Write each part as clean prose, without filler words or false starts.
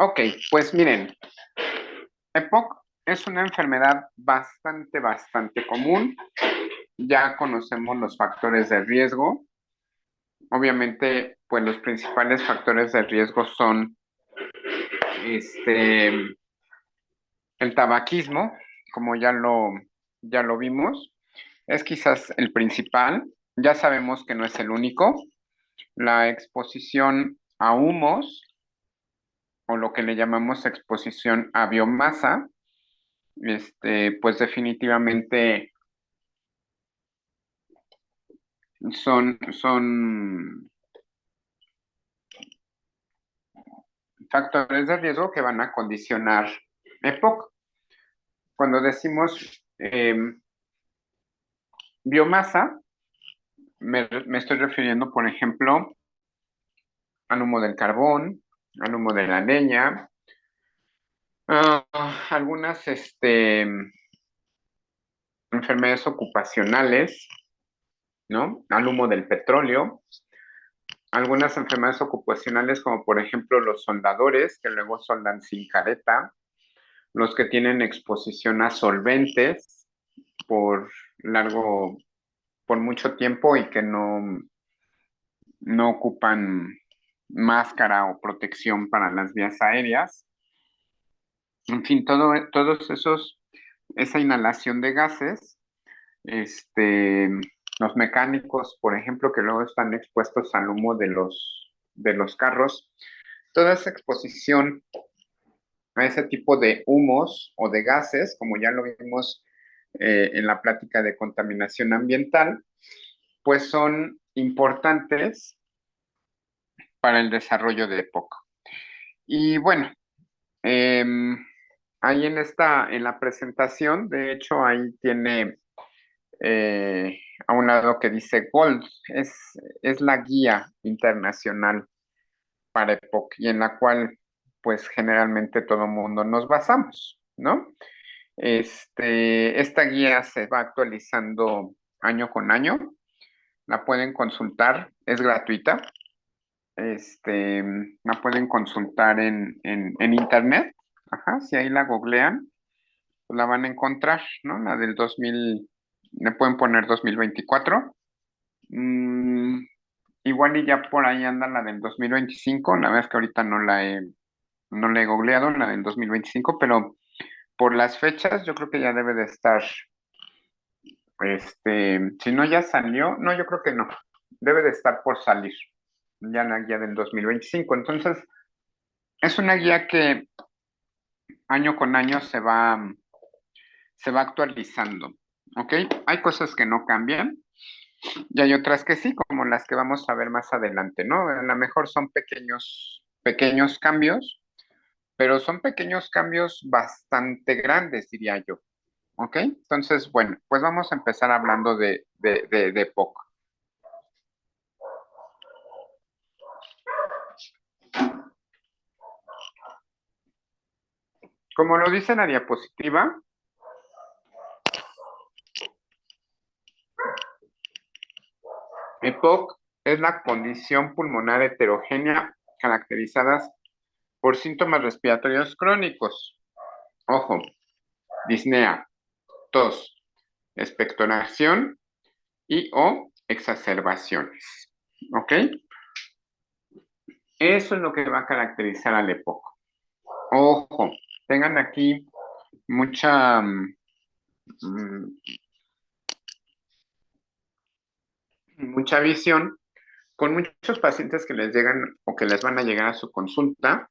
Ok, pues miren, EPOC es una enfermedad bastante común. Ya conocemos los factores de riesgo. Obviamente, pues los principales factores de riesgo son este, el tabaquismo, como ya lo vimos, es quizás el principal. Ya sabemos que no es el único. La exposición a humos, o lo que le llamamos exposición a biomasa, pues definitivamente son factores de riesgo que van a condicionar EPOC. Cuando decimos biomasa, me estoy refiriendo, por ejemplo, al humo del carbón, al humo de la leña, algunas enfermedades ocupacionales, ¿no? Al humo del petróleo, algunas enfermedades ocupacionales como por ejemplo los soldadores que luego soldan sin careta, los que tienen exposición a solventes por largo, por mucho tiempo y que no ocupan máscara o protección para las vías aéreas. En fin, todos esa inhalación de gases, este, los mecánicos, por ejemplo, que luego están expuestos al humo de los carros, toda esa exposición a ese tipo de humos o de gases, como ya lo vimos en la plática de contaminación ambiental, pues son importantes para el desarrollo de EPOC. Y bueno, em, ahí en la presentación, de hecho, ahí tiene a un lado que dice Gold, es la guía internacional para EPOC y en la cual pues generalmente todo el mundo nos basamos, ¿no? Esta guía se va actualizando año con año, la pueden consultar, es gratuita, la pueden consultar en internet, ajá, si ahí la googlean, pues la van a encontrar, ¿no? La del 2000, le pueden poner 2024. Mm, igual y ya por ahí anda la del 2025, la verdad es que ahorita no la he googleado, la del 2025, pero por las fechas yo creo que ya debe de estar, si no ya salió, no, yo creo que no, debe de estar por salir, ya la guía del 2025. Entonces, es una guía que año con año se va actualizando, ¿ok? Hay cosas que no cambian y hay otras que sí, como las que vamos a ver más adelante, ¿no? A lo mejor son pequeños cambios, pero son pequeños cambios bastante grandes, diría yo, ¿ok? Entonces, bueno, pues vamos a empezar hablando de POC. Como lo dice la diapositiva, EPOC es la condición pulmonar heterogénea caracterizada por síntomas respiratorios crónicos. Ojo, disnea, tos, expectoración y o exacerbaciones. ¿Ok? Eso es lo que va a caracterizar al EPOC. Ojo, tengan aquí mucha, mucha visión con muchos pacientes que les llegan o que les van a llegar a su consulta,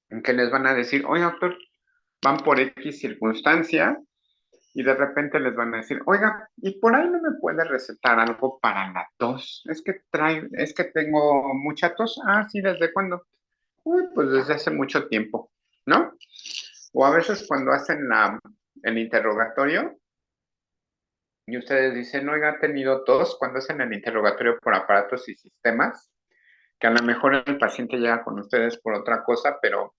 en que les van a decir, oye doctor, van por X circunstancia y de repente les van a decir, oiga, ¿y por ahí no me puede recetar algo para la tos? Es que tengo mucha tos. Ah, sí, ¿desde cuándo? Uy, pues desde hace mucho tiempo, ¿no? O a veces cuando hacen el interrogatorio y ustedes dicen, oiga, ¿ha tenido tos? Cuando hacen el interrogatorio por aparatos y sistemas, que a lo mejor el paciente llega con ustedes por otra cosa, pero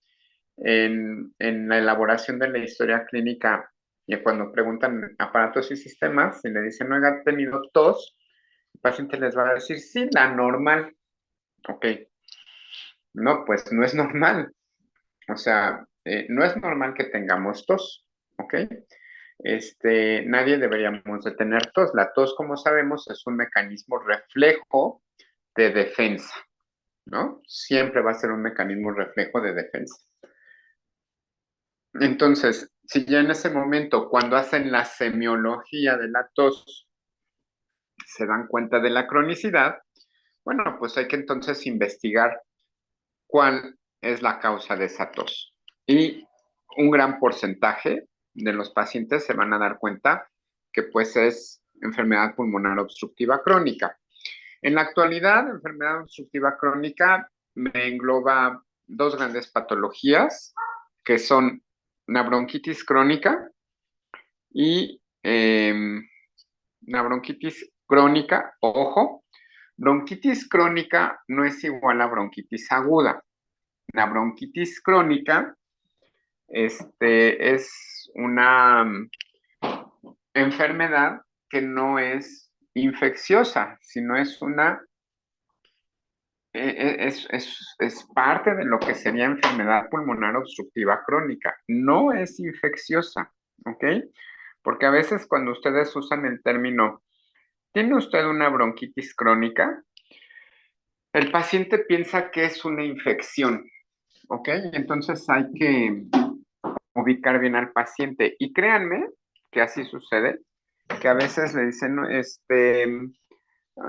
en la elaboración de la historia clínica y cuando preguntan aparatos y sistemas y le dicen, oiga, ¿ha tenido tos? El paciente les va a decir, sí, la normal. Ok, no, pues no es normal. O sea, no es normal que tengamos tos, ¿ok? Nadie deberíamos de tener tos. La tos, como sabemos, es un mecanismo reflejo de defensa, ¿no? Siempre va a ser un mecanismo reflejo de defensa. Entonces, si ya en ese momento, cuando hacen la semiología de la tos, se dan cuenta de la cronicidad, bueno, pues hay que entonces investigar cuál es la causa de esa tos. Y un gran porcentaje de los pacientes se van a dar cuenta que pues es enfermedad pulmonar obstructiva crónica. En la actualidad, la enfermedad obstructiva crónica me engloba dos grandes patologías, que son una bronquitis crónica y la bronquitis crónica, ojo, bronquitis crónica no es igual a bronquitis aguda. La bronquitis crónica es una enfermedad que no es infecciosa, sino es una es parte de lo que sería enfermedad pulmonar obstructiva crónica. No es infecciosa, ¿ok? Porque a veces cuando ustedes usan el término, ¿tiene usted una bronquitis crónica? El paciente piensa que es una infección, ¿ok? Entonces hay que ubicar bien al paciente. Y créanme que así sucede, que a veces le dicen, no,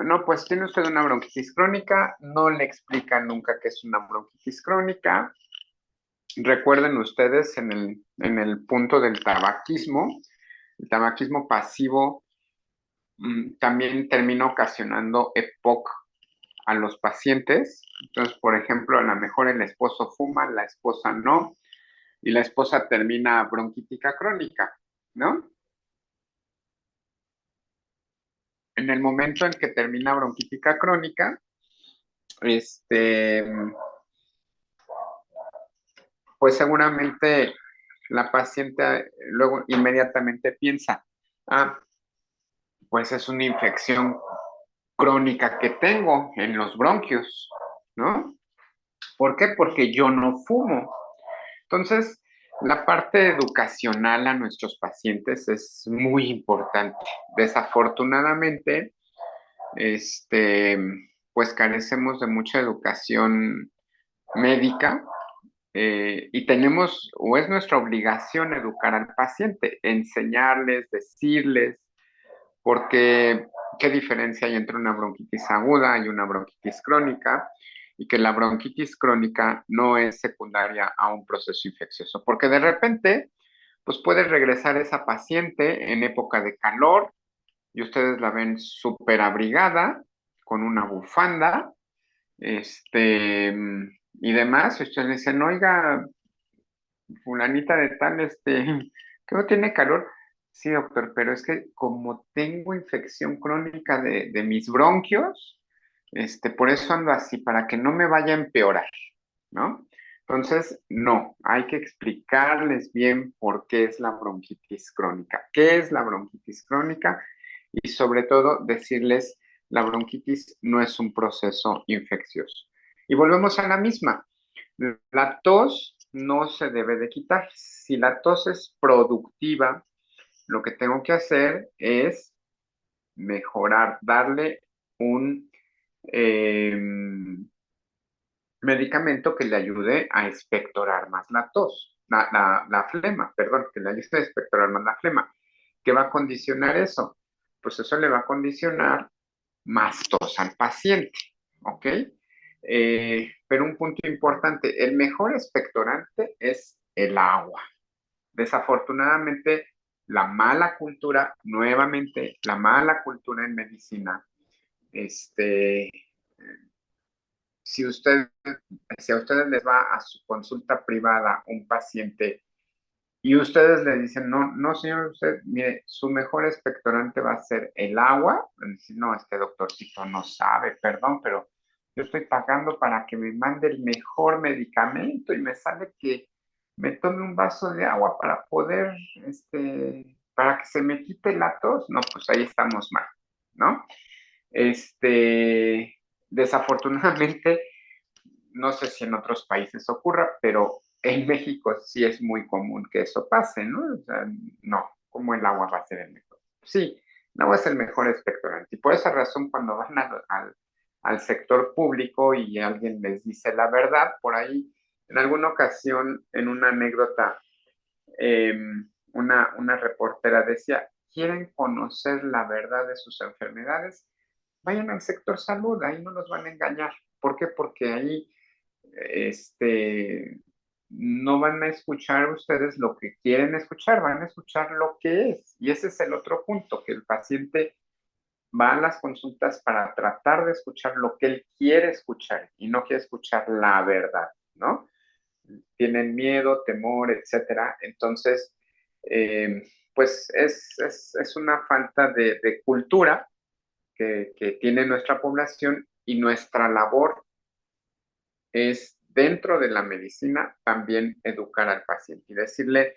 no, pues tiene usted una bronquitis crónica, no le explican nunca qué es una bronquitis crónica. Recuerden ustedes en el punto del tabaquismo, el tabaquismo pasivo también termina ocasionando EPOC a los pacientes. Entonces, por ejemplo, a lo mejor el esposo fuma, la esposa no, y la esposa termina bronquítica crónica, ¿no? En el momento en que termina bronquítica crónica, este, pues seguramente la paciente luego inmediatamente piensa, ah, pues es una infección crónica que tengo en los bronquios, ¿no? ¿Por qué? Porque yo no fumo. Entonces, la parte educacional a nuestros pacientes es muy importante. Desafortunadamente, pues carecemos de mucha educación médica y tenemos, o es nuestra obligación educar al paciente, enseñarles, decirles, porque qué diferencia hay entre una bronquitis aguda y una bronquitis crónica, y que la bronquitis crónica no es secundaria a un proceso infeccioso, porque de repente, pues puede regresar esa paciente en época de calor y ustedes la ven súper abrigada, con una bufanda, y demás, y ustedes dicen, oiga, fulanita de tal, que no tiene calor. Sí, doctor, pero es que como tengo infección crónica de mis bronquios, por eso ando así, para que no me vaya a empeorar, ¿no? Entonces, no, hay que explicarles bien por qué es la bronquitis crónica, qué es la bronquitis crónica y sobre todo decirles, la bronquitis no es un proceso infeccioso. Y volvemos a la misma. La tos no se debe de quitar. Si la tos es productiva, lo que tengo que hacer es mejorar, darle un medicamento que le ayude a expectorar más la tos, la flema, perdón, que le ayude a expectorar más la flema. ¿Qué va a condicionar eso? Pues eso le va a condicionar más tos al paciente, ¿ok? Pero un punto importante, el mejor expectorante es el agua. Desafortunadamente, la mala cultura, nuevamente, la mala cultura en medicina, este, si usted, si a ustedes les va a su consulta privada un paciente y ustedes le dicen, no, no, señor, usted, mire, su mejor expectorante va a ser el agua. No, este doctorcito no sabe, perdón, pero yo estoy pagando para que me mande el mejor medicamento y me sale que me tome un vaso de agua para poder, para que se me quite la tos. No, pues ahí estamos mal, ¿no? Desafortunadamente, no sé si en otros países ocurra, pero en México sí es muy común que eso pase, ¿no? O sea, no, ¿cómo el agua va a ser el mejor? Sí, el agua es el mejor expectorante. Y por esa razón, cuando van al sector público y alguien les dice la verdad, por ahí, en alguna ocasión, en una anécdota, una reportera decía, ¿quieren conocer la verdad de sus enfermedades? Vayan al sector salud, ahí no los van a engañar. ¿Por qué? Porque ahí no van a escuchar ustedes lo que quieren escuchar, van a escuchar lo que es. Y ese es el otro punto, que el paciente va a las consultas para tratar de escuchar lo que él quiere escuchar y no quiere escuchar la verdad, ¿no? Tienen miedo, temor, etcétera. Entonces, pues es una falta de cultura que tiene nuestra población y nuestra labor es dentro de la medicina también educar al paciente y decirle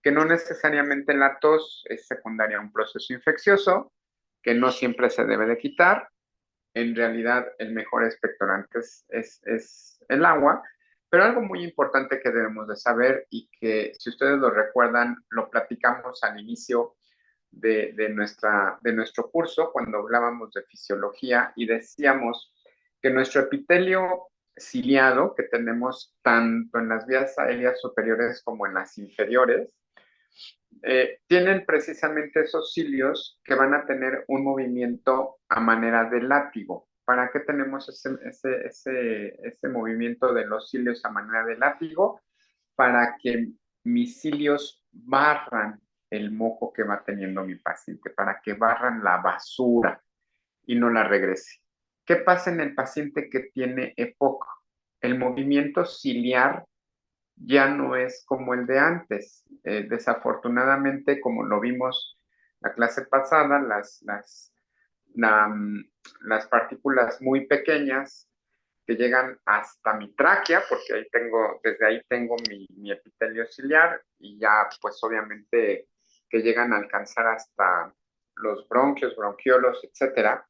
que no necesariamente la tos es secundaria a un proceso infeccioso, que no siempre se debe de quitar. En realidad, el mejor expectorante es el agua, pero algo muy importante que debemos de saber y que, si ustedes lo recuerdan, lo platicamos al inicio de nuestro curso cuando hablábamos de fisiología y decíamos que nuestro epitelio ciliado que tenemos tanto en las vías aéreas superiores como en las inferiores, tienen precisamente esos cilios que van a tener un movimiento a manera de látigo. ¿Para qué tenemos ese movimiento de los cilios a manera de látigo? Para que mis cilios barran el moco que va teniendo mi paciente, para que barran la basura y no la regrese. ¿Qué pasa en el paciente que tiene EPOC? El movimiento ciliar ya no es como el de antes. Desafortunadamente, como lo vimos la clase pasada, la, las partículas muy pequeñas que llegan hasta mi tráquea, porque desde ahí tengo mi epitelio ciliar y ya pues obviamente que llegan a alcanzar hasta los bronquios, bronquiolos, etcétera,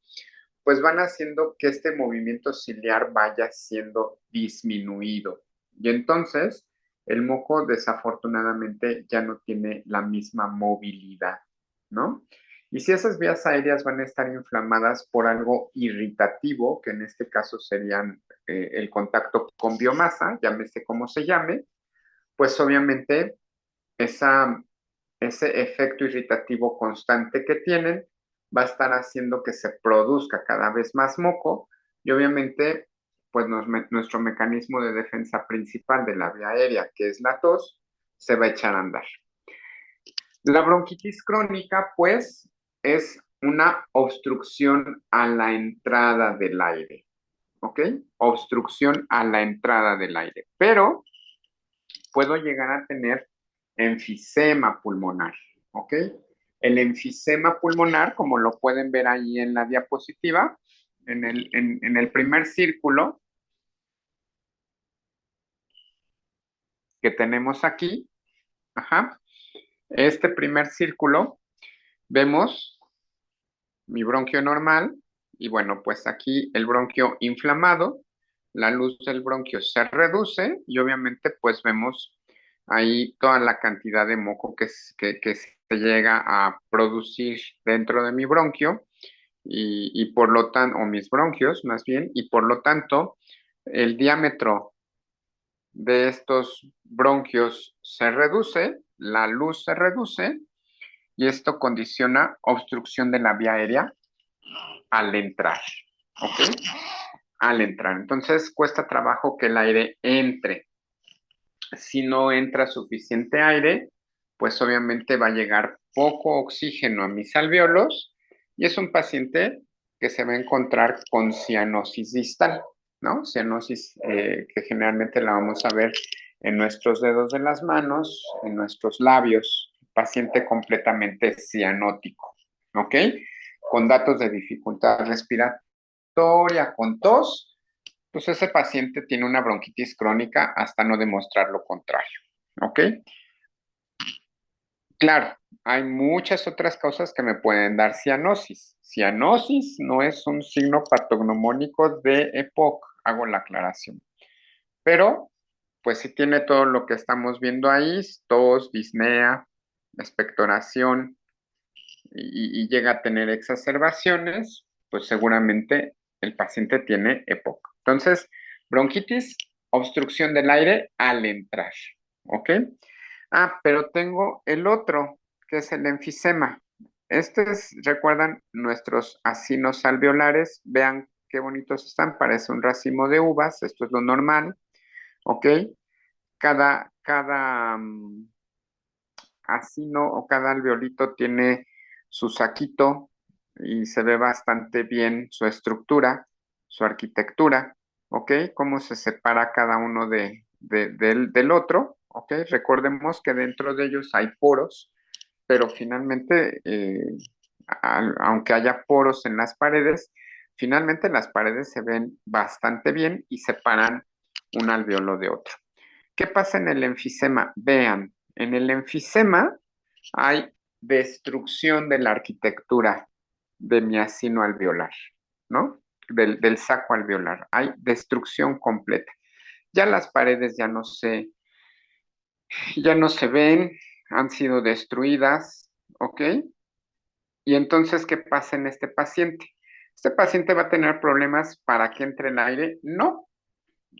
pues van haciendo que este movimiento ciliar vaya siendo disminuido. Y entonces el moco desafortunadamente ya no tiene la misma movilidad, ¿no? Y si esas vías aéreas van a estar inflamadas por algo irritativo, que en este caso serían el contacto con biomasa, llámese como se llame, pues obviamente esa, ese efecto irritativo constante que tienen va a estar haciendo que se produzca cada vez más moco y obviamente pues nuestro mecanismo de defensa principal de la vía aérea, que es la tos, se va a echar a andar. La bronquitis crónica pues es una obstrucción a la entrada del aire, ¿ok? Obstrucción a la entrada del aire, pero puedo llegar a tener enfisema pulmonar, ¿ok? El enfisema pulmonar, como lo pueden ver ahí en la diapositiva, en el primer círculo que tenemos aquí, ajá, este primer círculo, vemos mi bronquio normal y bueno, pues aquí el bronquio inflamado, la luz del bronquio se reduce y obviamente pues vemos ahí toda la cantidad de moco que se llega a producir dentro de mi bronquio y por lo tanto, o mis bronquios más bien, y por lo tanto el diámetro de estos bronquios se reduce, la luz se reduce y esto condiciona obstrucción de la vía aérea al entrar, ¿ok? Al entrar. Entonces cuesta trabajo que el aire entre. Si no entra suficiente aire, pues obviamente va a llegar poco oxígeno a mis alvéolos y es un paciente que se va a encontrar con cianosis distal, ¿no? Cianosis que generalmente la vamos a ver en nuestros dedos de las manos, en nuestros labios, paciente completamente cianótico, ¿ok? Con datos de dificultad respiratoria, con tos, pues ese paciente tiene una bronquitis crónica hasta no demostrar lo contrario, ¿ok? Claro, hay muchas otras causas que me pueden dar cianosis. Cianosis no es un signo patognomónico de EPOC, hago la aclaración. Pero pues sí tiene todo lo que estamos viendo ahí, tos, disnea, expectoración, y llega a tener exacerbaciones, pues seguramente el paciente tiene EPOC. Entonces, bronquitis, obstrucción del aire al entrar, ¿ok? Ah, pero tengo el otro, que es el enfisema. Recuerdan nuestros acinos alveolares, vean qué bonitos están, parece un racimo de uvas, esto es lo normal, ¿ok? Cada acino o cada alveolito tiene su saquito y se ve bastante bien su estructura, su arquitectura, ¿ok? Cómo se separa cada uno del otro, ¿ok? Recordemos que dentro de ellos hay poros, pero finalmente, aunque haya poros en las paredes, finalmente las paredes se ven bastante bien y separan un alveolo de otro. ¿Qué pasa en el enfisema? Vean, en el enfisema hay destrucción de la arquitectura de mi acino alveolar, ¿no? Del saco alveolar. Hay destrucción completa. Ya las paredes ya no se ven, han sido destruidas, ¿ok? Y entonces, ¿qué pasa en este paciente? ¿Este paciente va a tener problemas para que entre el aire? No.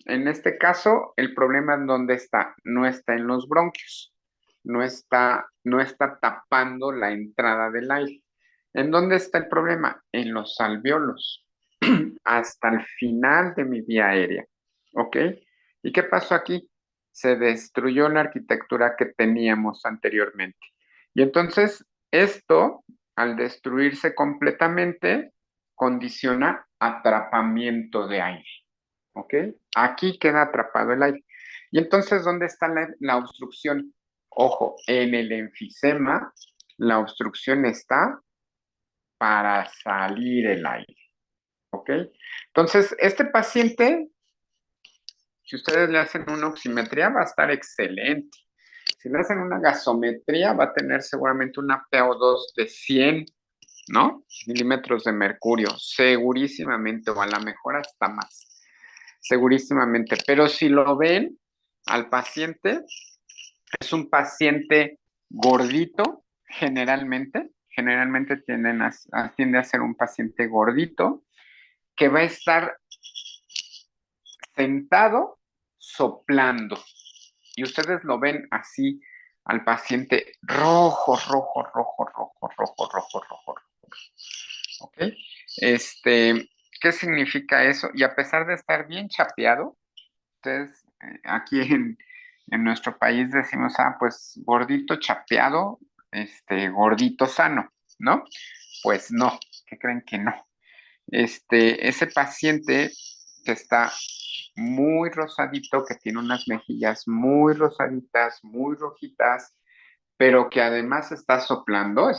En este caso, el problema en dónde está, no está en los bronquios, no está tapando la entrada del aire. ¿En dónde está el problema? En los alveolos, hasta el final de mi vía aérea. ¿Ok? ¿Y qué pasó aquí? Se destruyó la arquitectura que teníamos anteriormente. Y entonces, esto, al destruirse completamente, condiciona atrapamiento de aire. ¿Ok? Aquí queda atrapado el aire. Y entonces, ¿dónde está la obstrucción? Ojo, en el enfisema, la obstrucción está para salir el aire. ¿Ok? Entonces, este paciente, si ustedes le hacen una oximetría, va a estar excelente. Si le hacen una gasometría, va a tener seguramente una PO2 de 100, ¿no? Milímetros de mercurio, segurísimamente, o a lo mejor hasta más. Segurísimamente, pero si lo ven al paciente, es un paciente gordito, generalmente tiende a ser un paciente gordito, que va a estar sentado soplando, y ustedes lo ven así al paciente rojo, rojo, rojo, rojo, rojo, rojo, rojo, ¿ok? ¿Qué significa eso? Y a pesar de estar bien chapeado, ustedes aquí en nuestro país decimos, pues gordito chapeado, gordito sano, ¿no? Pues no, ¿qué creen que no? Ese paciente que está muy rosadito, que tiene unas mejillas muy rosaditas, muy rojitas, pero que además está soplando,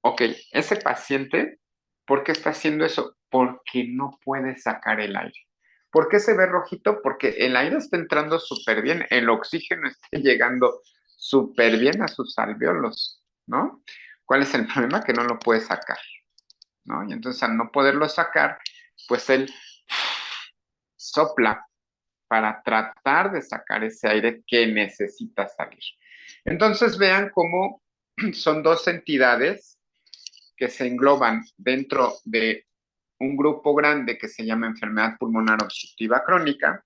ok, ese paciente, ¿por qué está haciendo eso? Porque no puede sacar el aire. ¿Por qué se ve rojito? Porque el aire está entrando súper bien, el oxígeno está llegando súper bien a sus alvéolos, ¿no? ¿Cuál es el problema? Que no lo puede sacar, ¿no? Y entonces al no poderlo sacar, pues él sopla para tratar de sacar ese aire que necesita salir. Entonces vean cómo son dos entidades que se engloban dentro de un grupo grande que se llama enfermedad pulmonar obstructiva crónica,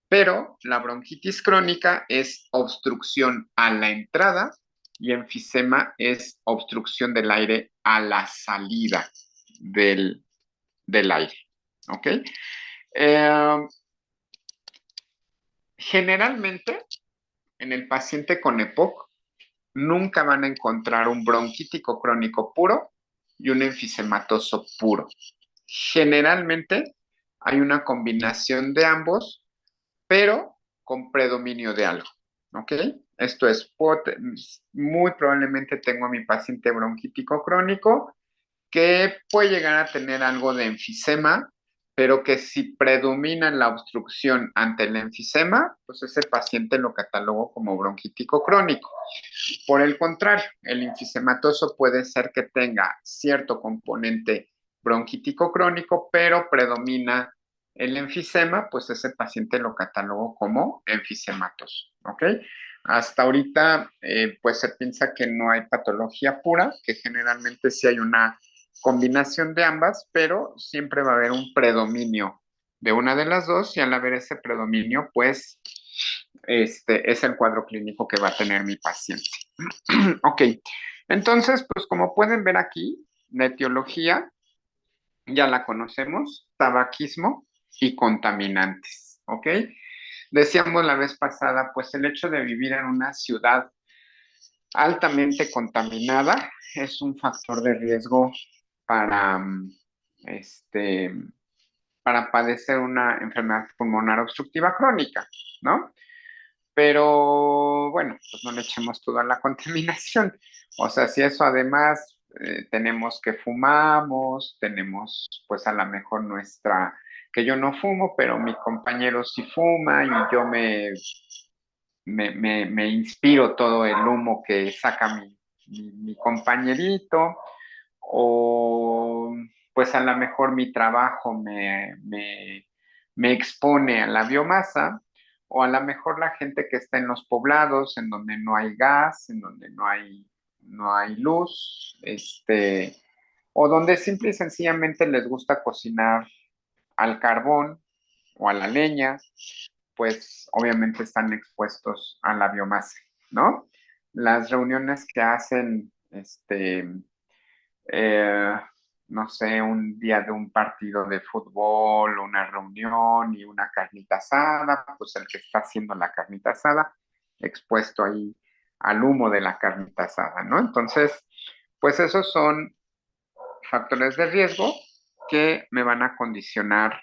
pero la bronquitis crónica es obstrucción a la entrada y enfisema es obstrucción del aire a la salida del aire. ¿Ok? Generalmente, en el paciente con EPOC, nunca van a encontrar un bronquítico crónico puro y un enfisematoso puro. Generalmente hay una combinación de ambos, pero con predominio de algo, ¿ok? Esto es, muy probablemente tengo a mi paciente bronquítico crónico que puede llegar a tener algo de enfisema, pero que si predomina la obstrucción ante el enfisema, pues ese paciente lo catalogo como bronquítico crónico. Por el contrario, el enfisematoso puede ser que tenga cierto componente bronquítico crónico, pero predomina El enfisema, pues ese paciente lo catalogo como enfisematoso, ¿ok? Hasta ahorita, pues se piensa que no hay patología pura, que generalmente sí hay una combinación de ambas, pero siempre va a haber un predominio de una de las dos y al haber ese predominio, pues es el cuadro clínico que va a tener mi paciente. Ok, entonces, pues como pueden ver aquí, la etiología ya la conocemos, tabaquismo y contaminantes, ¿ok? Decíamos la vez pasada, pues el hecho de vivir en una ciudad altamente contaminada es un factor de riesgo para, este, para padecer una enfermedad pulmonar obstructiva crónica, ¿no? Pero bueno, pues no le echemos toda la contaminación. O sea, si eso además tenemos que fumamos, tenemos pues a lo mejor que yo no fumo, pero mi compañero sí fuma y yo me inspiro todo el humo que saca mi compañerito, o pues a lo mejor mi trabajo me expone a la biomasa, o a lo mejor la gente que está en los poblados, en donde no hay gas, en donde no hay luz, o donde simple y sencillamente les gusta cocinar al carbón o a la leña, pues obviamente están expuestos a la biomasa, ¿no? Las reuniones que hacen, eh, no sé, un día de un partido de fútbol, una reunión y una carnita asada, pues el que está haciendo la carnita asada, expuesto ahí al humo de la carnita asada, ¿no? Entonces, pues esos son factores de riesgo que me van a condicionar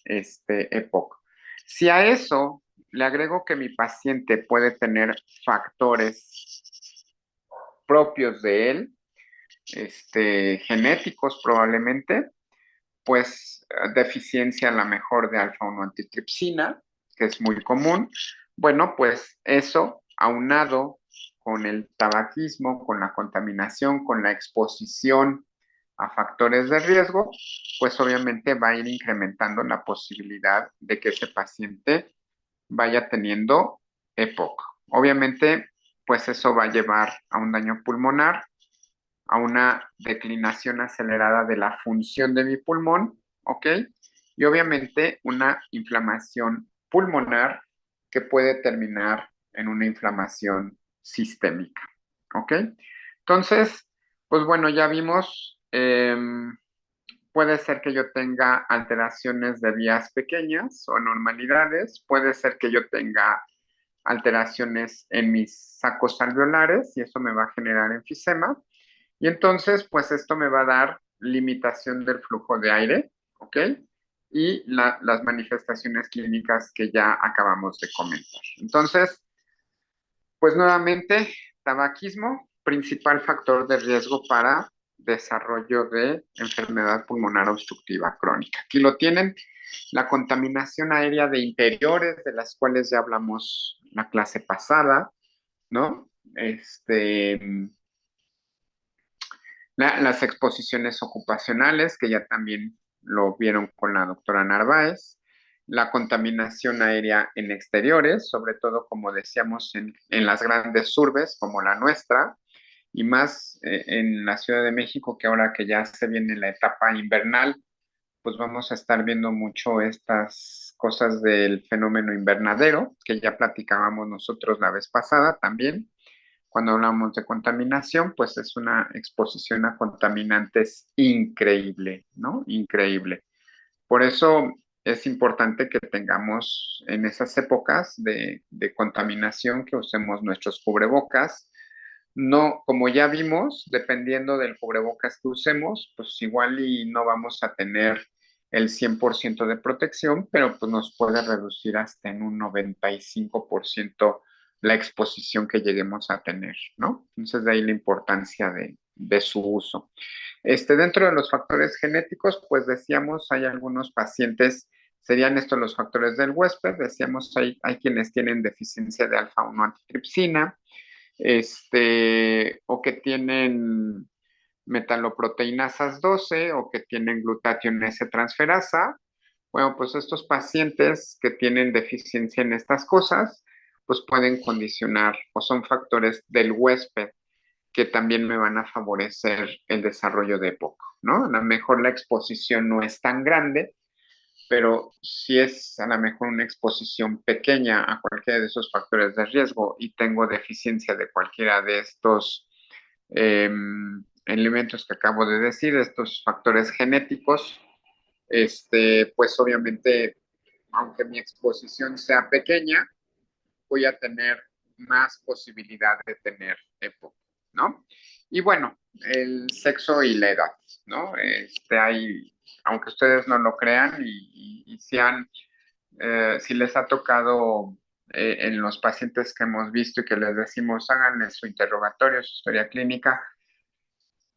este EPOC. Si a eso le agrego que mi paciente puede tener factores propios de él, genéticos probablemente, pues deficiencia a la mejor de alfa-1 antitripsina, que es muy común. Bueno, pues eso aunado con el tabaquismo, con la contaminación, con la exposición a factores de riesgo, pues obviamente va a ir incrementando la posibilidad de que ese paciente vaya teniendo EPOC. Obviamente, pues eso va a llevar a un daño pulmonar, a una declinación acelerada de la función de mi pulmón, ¿ok? Y obviamente una inflamación pulmonar que puede terminar en una inflamación sistémica, ¿ok? Entonces, pues bueno, ya vimos, puede ser que yo tenga alteraciones de vías pequeñas o anormalidades, puede ser que yo tenga alteraciones en mis sacos alveolares y eso me va a generar enfisema. Y entonces, pues esto me va a dar limitación del flujo de aire, ¿ok? Y las manifestaciones clínicas que ya acabamos de comentar. Entonces, pues nuevamente, tabaquismo, principal factor de riesgo para desarrollo de enfermedad pulmonar obstructiva crónica. Aquí lo tienen, la contaminación aérea de interiores, de las cuales ya hablamos la clase pasada, ¿no? Las exposiciones ocupacionales, que ya también lo vieron con la doctora Narváez, la contaminación aérea en exteriores, sobre todo, como decíamos, en las grandes urbes como la nuestra, y más en la Ciudad de México, que ahora que ya se viene la etapa invernal, pues vamos a estar viendo mucho estas cosas del fenómeno invernadero, que ya platicábamos nosotros la vez pasada también. Cuando hablamos de contaminación, pues es una exposición a contaminantes increíble, ¿no? Increíble. Por eso es importante que tengamos en esas épocas de contaminación que usemos nuestros cubrebocas. No, como ya vimos, dependiendo del cubrebocas que usemos, pues igual y no vamos a tener el 100% de protección, pero pues nos puede reducir hasta en un 95% la exposición que lleguemos a tener, ¿no? Entonces de ahí la importancia de su uso. Dentro de los factores genéticos, pues decíamos, hay algunos pacientes, serían estos los factores del huésped, decíamos, hay quienes tienen deficiencia de alfa-1 antitripsina, o que tienen metaloproteinasas 12 o que tienen glutatión S transferasa, Bueno, pues estos pacientes que tienen deficiencia en estas cosas, pues pueden condicionar o son factores del huésped que también me van a favorecer el desarrollo de EPOC, ¿no? A lo mejor la exposición no es tan grande, pero si es a lo mejor una exposición pequeña a cualquiera de esos factores de riesgo y tengo deficiencia de cualquiera de estos eh, elementos que acabo de decir, estos factores genéticos, pues obviamente, aunque mi exposición sea pequeña, voy a tener más posibilidad de tener EPOC, ¿no? Y bueno, el sexo y la edad, ¿no? Hay, aunque ustedes no lo crean y si les ha tocado en los pacientes que hemos visto y que les decimos háganle su interrogatorio, su historia clínica,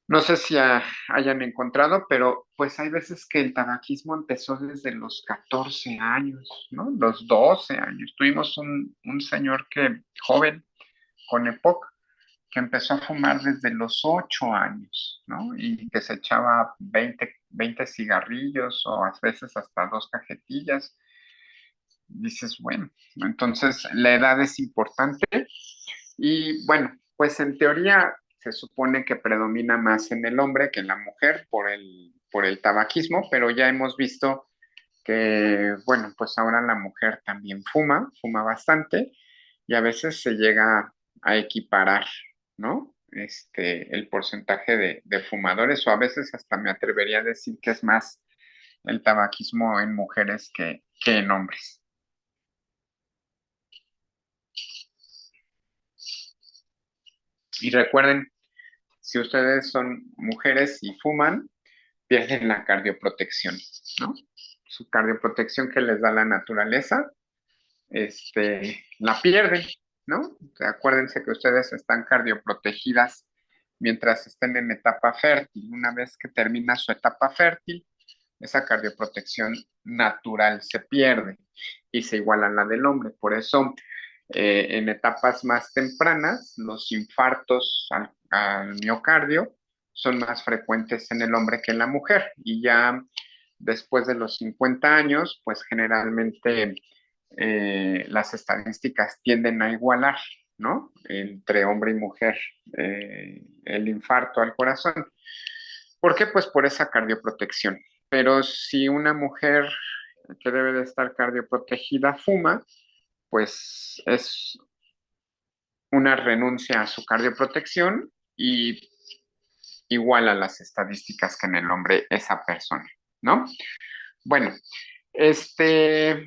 no sé si hayan encontrado, pero pues hay veces que el tabaquismo empezó desde los 14 años, ¿no? Los 12 años. Tuvimos un señor joven, con EPOC, que empezó a fumar desde los 8 años, ¿no? Y que se echaba 20 cigarrillos o a veces hasta 2 cajetillas. Dices, bueno, entonces la edad es importante y bueno, pues en teoría se supone que predomina más en el hombre que en la mujer por el tabaquismo, pero ya hemos visto que, bueno, pues ahora la mujer también fuma bastante y a veces se llega a equiparar, ¿no? El porcentaje de fumadores o a veces hasta me atrevería a decir que es más el tabaquismo en mujeres que en hombres. Y recuerden, si ustedes son mujeres y fuman, pierden la cardioprotección, ¿no? Su cardioprotección que les da la naturaleza, la pierden, ¿no? Acuérdense que ustedes están cardioprotegidas mientras estén en etapa fértil. Una vez que termina su etapa fértil, esa cardioprotección natural se pierde y se iguala a la del hombre. Por eso, en etapas más tempranas, los infartos al miocardio son más frecuentes en el hombre que en la mujer. Y ya después de los 50 años, pues generalmente las estadísticas tienden a igualar, ¿no? Entre hombre y mujer, el infarto al corazón. ¿Por qué? Pues por esa cardioprotección. Pero si una mujer que debe de estar cardioprotegida fuma, pues es una renuncia a su cardioprotección y igual a las estadísticas que en el hombre esa persona, ¿no? Bueno, este,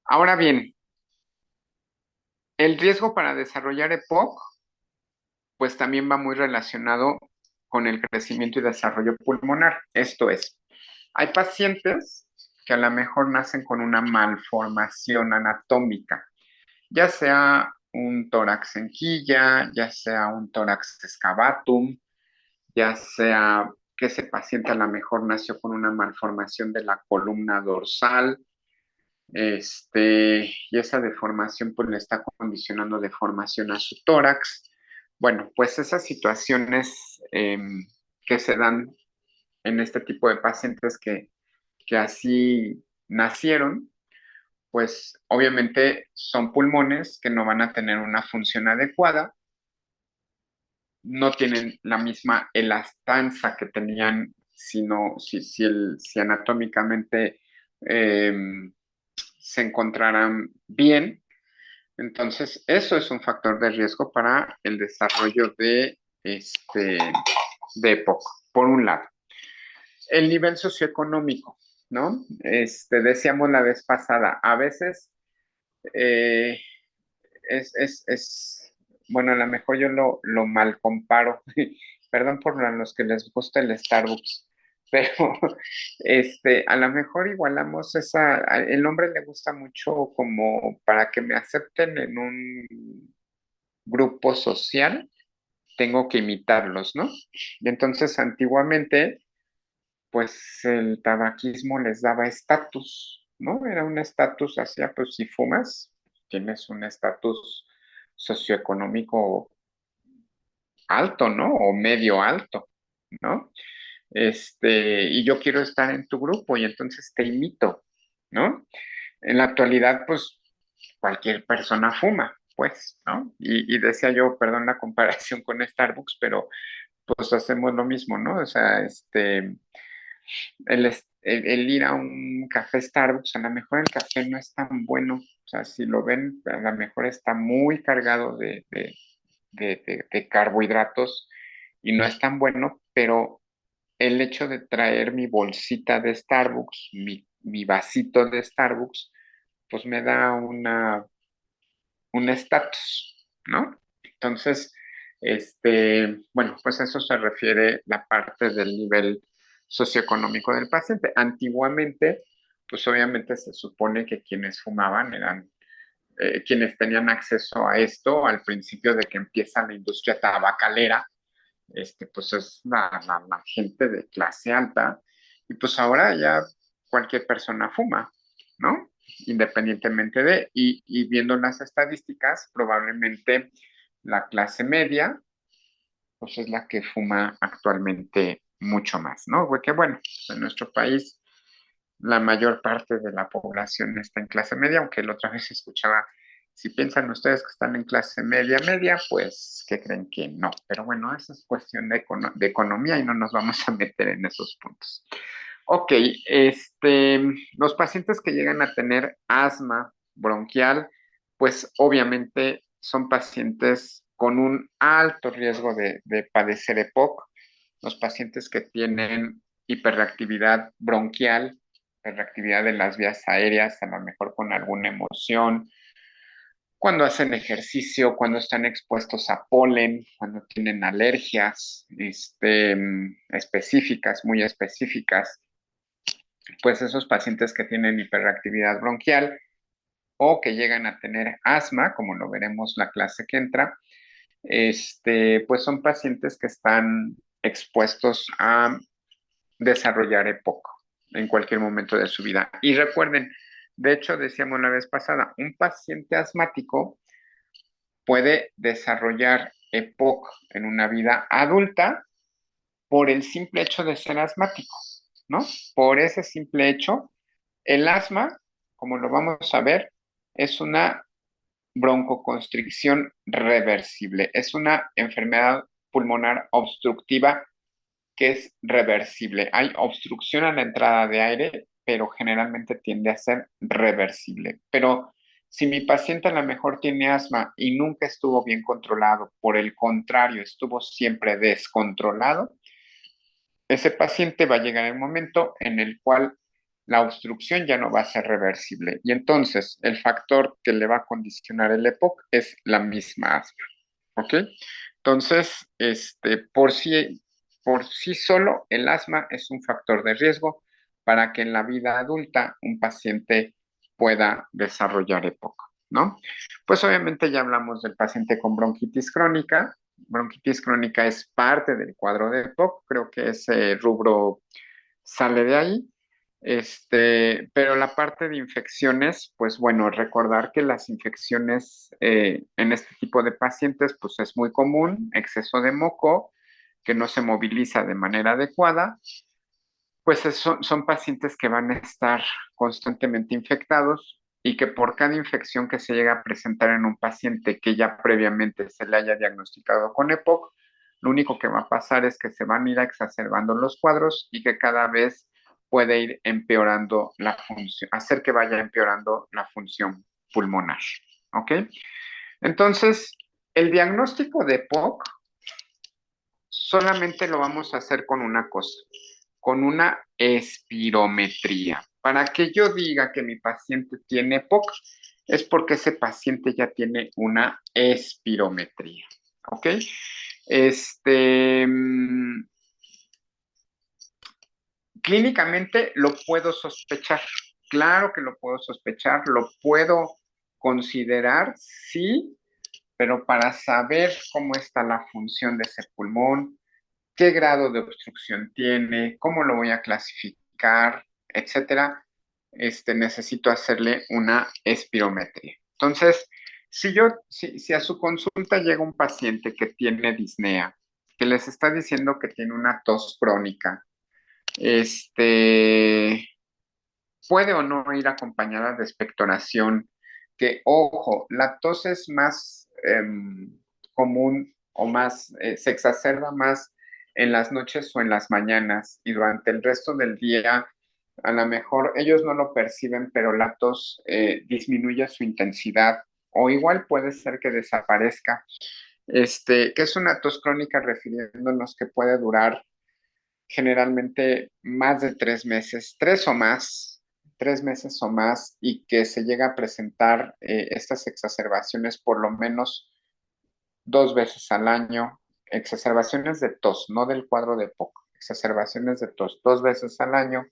ahora bien, el riesgo para desarrollar EPOC, pues también va muy relacionado con el crecimiento y desarrollo pulmonar. Esto es, hay pacientes que a lo mejor nacen con una malformación anatómica, ya sea un tórax en quilla, ya sea un tórax excavatum, ya sea que ese paciente a lo mejor nació con una malformación de la columna dorsal, y esa deformación pues le está condicionando deformación a su tórax. Bueno, pues esas situaciones que se dan en este tipo de pacientes que así nacieron, pues obviamente son pulmones que no van a tener una función adecuada, no tienen la misma elastanza que tenían si anatómicamente eh, se encontraran bien. Entonces, eso es un factor de riesgo para el desarrollo de EPOC, por un lado. El nivel socioeconómico, ¿no? Decíamos la vez pasada, a veces eh, bueno, a lo mejor yo lo mal comparo, perdón por los que les gusta el Starbucks, pero a lo mejor igualamos el hombre le gusta mucho como para que me acepten en un grupo social, tengo que imitarlos, ¿no? Y entonces antiguamente, pues el tabaquismo les daba estatus, ¿no? Era un estatus hacia, pues si fumas, tienes un estatus socioeconómico alto, ¿no? O medio alto, ¿no? y yo quiero estar en tu grupo y entonces te imito, ¿no? En la actualidad, pues cualquier persona fuma, pues, ¿no? Y decía yo, perdón la comparación con Starbucks, pero pues hacemos lo mismo, ¿no? O sea, el ir a un café Starbucks, a lo mejor el café no es tan bueno, o sea, si lo ven, a lo mejor está muy cargado de carbohidratos y no es tan bueno, pero el hecho de traer mi bolsita de Starbucks, mi vasito de Starbucks, pues me da un estatus, ¿no? Entonces, bueno, pues eso se refiere la parte del nivel socioeconómico del paciente. Antiguamente, pues obviamente se supone que quienes fumaban eran quienes tenían acceso a esto al principio de que empieza la industria tabacalera, pues es la gente de clase alta, y pues ahora ya cualquier persona fuma, ¿no? Independientemente y viendo las estadísticas, probablemente la clase media, pues es la que fuma actualmente mucho más, ¿no? Porque bueno, en nuestro país la mayor parte de la población está en clase media, aunque la otra vez escuchaba, si piensan ustedes que están en clase media, media, pues que creen que no. Pero bueno, esa es cuestión de economía y no nos vamos a meter en esos puntos. Ok, los pacientes que llegan a tener asma bronquial, pues obviamente son pacientes con un alto riesgo de padecer EPOC. Los pacientes que tienen hiperreactividad bronquial, hiperreactividad de las vías aéreas, a lo mejor con alguna emoción, cuando hacen ejercicio, cuando están expuestos a polen, cuando tienen alergias específicas, muy específicas, pues esos pacientes que tienen hiperreactividad bronquial o que llegan a tener asma, como lo veremos la clase que entra, pues son pacientes que están expuestos a desarrollar EPOC en cualquier momento de su vida. Y recuerden, de hecho, decíamos la vez pasada, un paciente asmático puede desarrollar EPOC en una vida adulta por el simple hecho de ser asmático, ¿no? Por ese simple hecho, el asma, como lo vamos a ver, es una broncoconstricción reversible. Es una enfermedad pulmonar obstructiva que es reversible. Hay obstrucción a la entrada de aire, pero generalmente tiende a ser reversible. Pero si mi paciente a lo mejor tiene asma y nunca estuvo bien controlado, por el contrario, estuvo siempre descontrolado, ese paciente va a llegar el momento en el cual la obstrucción ya no va a ser reversible. Y entonces el factor que le va a condicionar el EPOC es la misma asma. ¿Ok? Entonces, por sí solo, el asma es un factor de riesgo para que en la vida adulta un paciente pueda desarrollar EPOC, ¿no? Pues obviamente ya hablamos del paciente con bronquitis crónica. Bronquitis crónica es parte del cuadro de EPOC, creo que ese rubro sale de ahí. Pero la parte de infecciones, pues bueno, recordar que las infecciones en este tipo de pacientes, pues es muy común, exceso de moco, que no se moviliza de manera adecuada, pues son pacientes que van a estar constantemente infectados y que por cada infección que se llega a presentar en un paciente que ya previamente se le haya diagnosticado con EPOC, lo único que va a pasar es que se van a ir exacerbando los cuadros y que cada vez puede ir empeorando la función, hacer que vaya empeorando la función pulmonar. ¿Ok? Entonces, el diagnóstico de EPOC solamente lo vamos a hacer con una cosa, con una espirometría. Para que yo diga que mi paciente tiene EPOC, es porque ese paciente ya tiene una espirometría. ¿Ok? Este, mm, Clínicamente lo puedo sospechar. Claro que lo puedo sospechar, lo puedo considerar, sí, pero para saber cómo está la función de ese pulmón, qué grado de obstrucción tiene, cómo lo voy a clasificar, etcétera, necesito hacerle una espirometría. Entonces, si a su consulta llega un paciente que tiene disnea, que les está diciendo que tiene una tos crónica, Este, puede o no ir acompañada de expectoración, que, ojo, la tos es más común o más, se exacerba más en las noches o en las mañanas y durante el resto del día, a lo mejor ellos no lo perciben, pero la tos disminuye su intensidad o igual puede ser que desaparezca. Que es una tos crónica refiriéndonos que puede durar generalmente más de 3 meses, 3 meses o más, y que se llega a presentar estas exacerbaciones por lo menos 2 veces al año, exacerbaciones de tos, no del cuadro de POC, exacerbaciones de tos 2 veces al año.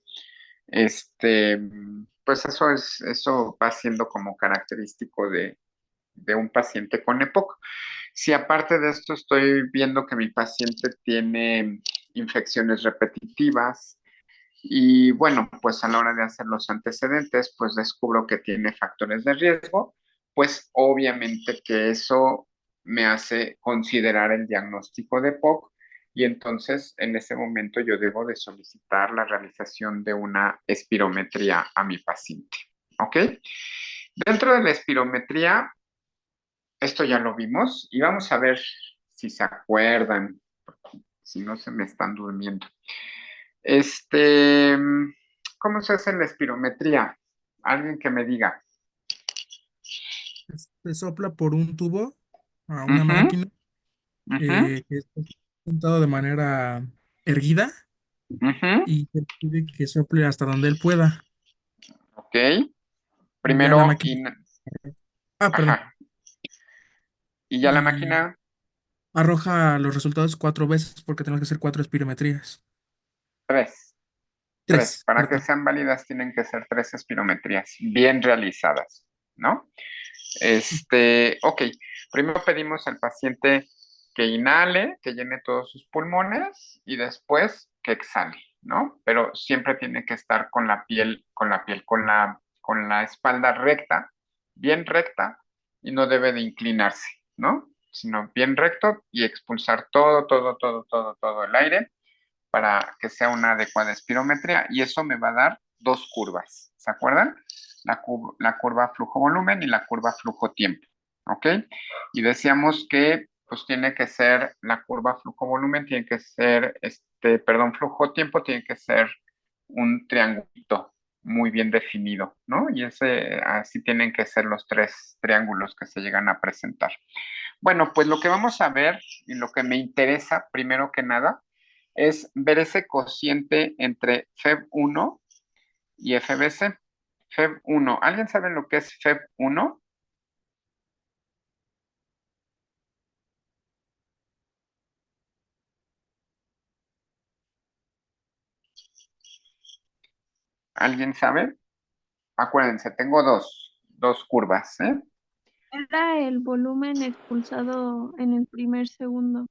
Este, pues eso va siendo como característico de un paciente con EPOC. Si aparte de esto estoy viendo que mi paciente tiene infecciones repetitivas y bueno, pues a la hora de hacer los antecedentes, pues descubro que tiene factores de riesgo, pues obviamente que eso me hace considerar el diagnóstico de POC y entonces en ese momento yo debo de solicitar la realización de una espirometría a mi paciente. ¿Ok? Dentro de la espirometría, esto ya lo vimos y vamos a ver si se acuerdan, si no se me están durmiendo. Este, ¿Cómo se hace la espirometría? Alguien que me diga. Se sopla por un tubo a una Ujú, máquina ujú, que está sentado de manera erguida ujú. y se pide que sople hasta donde él pueda. Ok. Y ya la Primero, máquina. Perdón. ajá. Y ya la Y máquina, arroja los resultados 4 veces porque tenemos que hacer 4 espirometrías. tres. Tres. Tres, Para que perdón. sean válidas tienen que ser tres espirometrías bien realizadas, ¿no? Ok. Primero pedimos al paciente que inhale, que llene todos sus pulmones y después que exhale, ¿no? Pero siempre tiene que estar con la espalda recta, bien recta y no debe de inclinarse, ¿no? Sino bien recto y expulsar todo, todo, todo, todo, todo el aire para que sea una adecuada espirometría y eso me va a dar dos curvas, ¿se acuerdan? La curva flujo-volumen y la curva flujo-tiempo, ¿ok? Y decíamos que pues tiene que ser la curva flujo-volumen, tiene que ser, perdón, flujo-tiempo tiene que ser un triangulito muy bien definido, ¿no? Y así tienen que ser los tres triángulos que se llegan a presentar. Bueno, pues lo que vamos a ver y lo que me interesa, primero que nada, es ver ese cociente entre FEB1 y FBC. FEB1, ¿alguien sabe lo que es FEB1? ¿Alguien sabe? Acuérdense, tengo dos curvas, ¿eh? Era el volumen expulsado en el primer segundo.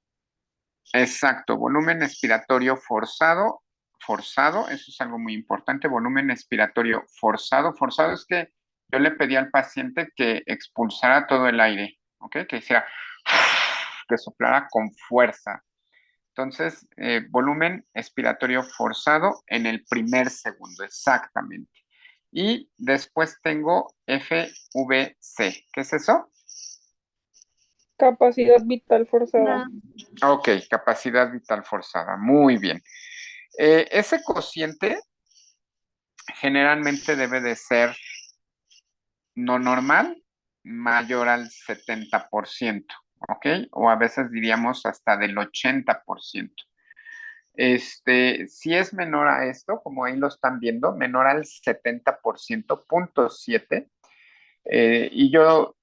Exacto, volumen expiratorio forzado, forzado, eso es algo muy importante, volumen expiratorio forzado, forzado es que yo le pedí al paciente que expulsara todo el aire, ¿ok? Que hiciera, que soplara con fuerza. Entonces, volumen expiratorio forzado en el primer segundo, exactamente. Y después tengo FVC. ¿Qué es eso? Capacidad vital forzada. La, Ok, capacidad vital forzada. Muy bien. Ese cociente generalmente debe de ser no normal, mayor al 70%, ¿ok? O a veces diríamos hasta del 80%. Si es menor a esto, como ahí lo están viendo, menor al 70%, 0.7, y yo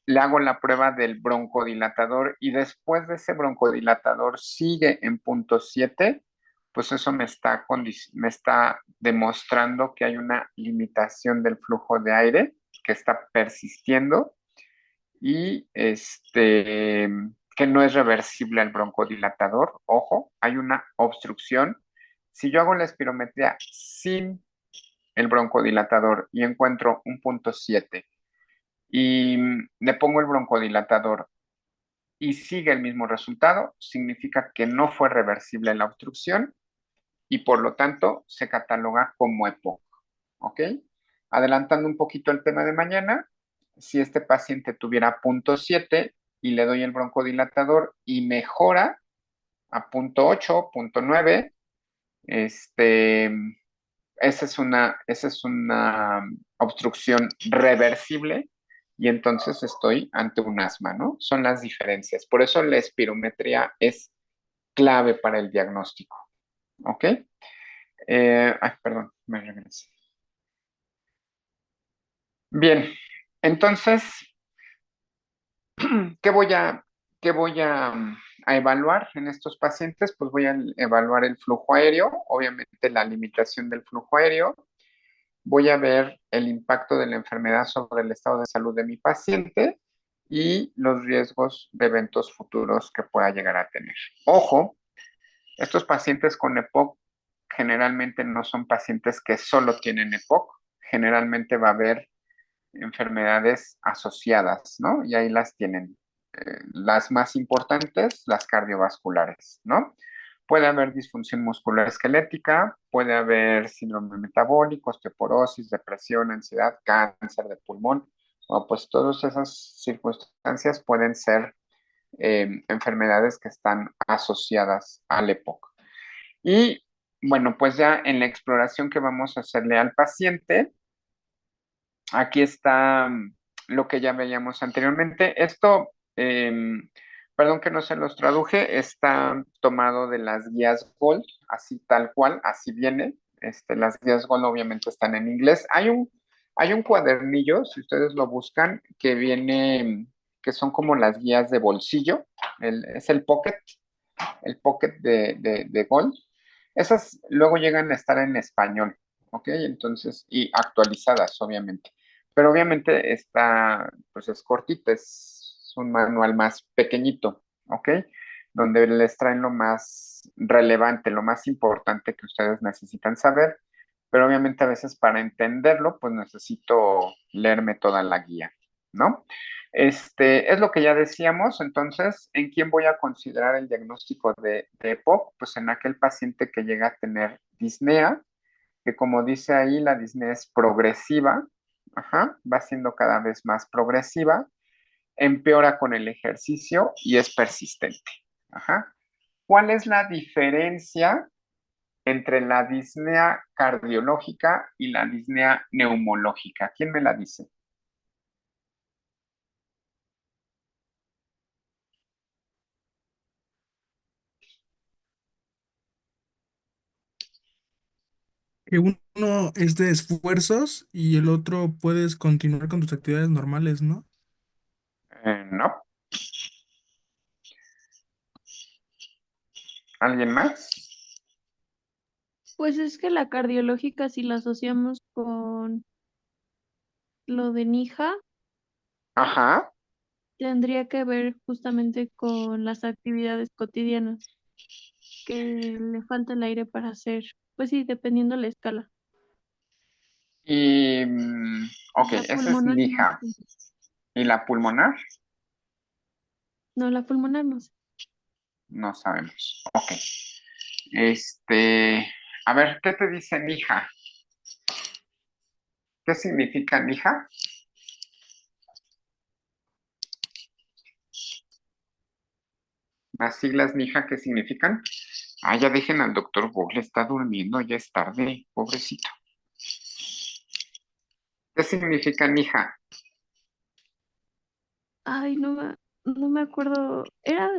le hago la prueba del broncodilatador y después de ese broncodilatador sigue en 0.7, pues eso me está demostrando que hay una limitación del flujo de aire que está persistiendo y que no es reversible el broncodilatador. Ojo, hay una obstrucción. Si yo hago la espirometría sin el broncodilatador y encuentro un 0.7 y le pongo el broncodilatador y sigue el mismo resultado, significa que no fue reversible la obstrucción y por lo tanto se cataloga como EPOC, ¿ok? Adelantando un poquito el tema de mañana, si este paciente tuviera 0.7 y le doy el broncodilatador y mejora a 0.8, 0.9, esa es una obstrucción reversible y entonces estoy ante un asma, ¿no? Son las diferencias. Por eso la espirometría es clave para el diagnóstico, ¿ok? Perdón, me regresé. Bien, entonces, ¿qué voy a evaluar en estos pacientes? Pues voy a evaluar el flujo aéreo, obviamente la limitación del flujo aéreo. Voy a ver el impacto de la enfermedad sobre el estado de salud de mi paciente y los riesgos de eventos futuros que pueda llegar a tener. Ojo, estos pacientes con EPOC generalmente no son pacientes que solo tienen EPOC, generalmente va a haber enfermedades asociadas, ¿no? Y ahí las tienen. Las más importantes, las cardiovasculares, ¿no? Puede haber disfunción muscular esquelética, puede haber síndrome metabólico, osteoporosis, depresión, ansiedad, cáncer de pulmón, o pues todas esas circunstancias pueden ser enfermedades que están asociadas al EPOC. Y bueno, pues ya en la exploración que vamos a hacerle al paciente, aquí está lo que ya veíamos anteriormente. Esto, perdón que no se los traduje, está tomado de las guías Gold, así tal cual, así viene. Las guías Gold obviamente están en inglés. Hay un cuadernillo, si ustedes lo buscan, que viene, que son como las guías de bolsillo. Es el Pocket de Gold. Esas luego llegan a estar en español, ¿ok? Entonces, y actualizadas, obviamente. Pero obviamente pues es cortita, es un manual más pequeñito, ¿ok? Donde les traen lo más relevante, lo más importante que ustedes necesitan saber, pero obviamente a veces para entenderlo, pues necesito leerme toda la guía, ¿no? Es lo que ya decíamos, entonces, ¿en quién voy a considerar el diagnóstico de EPOC? Pues en aquel paciente que llega a tener disnea, que como dice ahí, la disnea es progresiva, ajá, va siendo cada vez más progresiva, empeora con el ejercicio y es persistente, ajá. ¿Cuál es la diferencia entre la disnea cardiológica y la disnea neumológica? ¿Quién me la dice? Que uno es de esfuerzos y el otro puedes continuar con tus actividades normales, ¿no? No. ¿Alguien más? Pues es que la cardiológica, si la asociamos con lo de Nija, Ajá. tendría que ver justamente con las actividades cotidianas, que le falta el aire para hacer, pues sí, dependiendo la escala. Y, ok, La esa es pulmonar no lija. sé. ¿Y la pulmonar? No, la pulmonar no sé. No sabemos. Ok. A ver, ¿qué te dice lija? ¿Qué significa lija? Las siglas lija, ¿qué significan? Ya dejen al doctor Google, está durmiendo, ya es tarde, pobrecito. ¿Qué significa lija? Ay, no me acuerdo. Era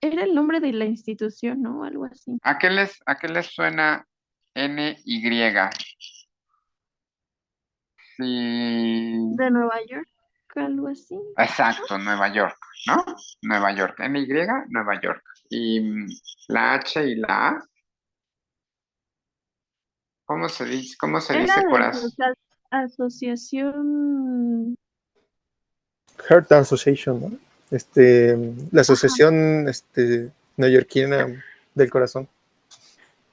el nombre de la institución, ¿no? Algo así. ¿A qué les suena NY? Sí. De Nueva York, algo así. Exacto, Nueva York, ¿no? Nueva York, NY, Nueva York. Y la H y la A, ¿cómo se dice Era de corazón? asociación. Heart Association, ¿no? La Ajá, asociación neoyorquina del corazón.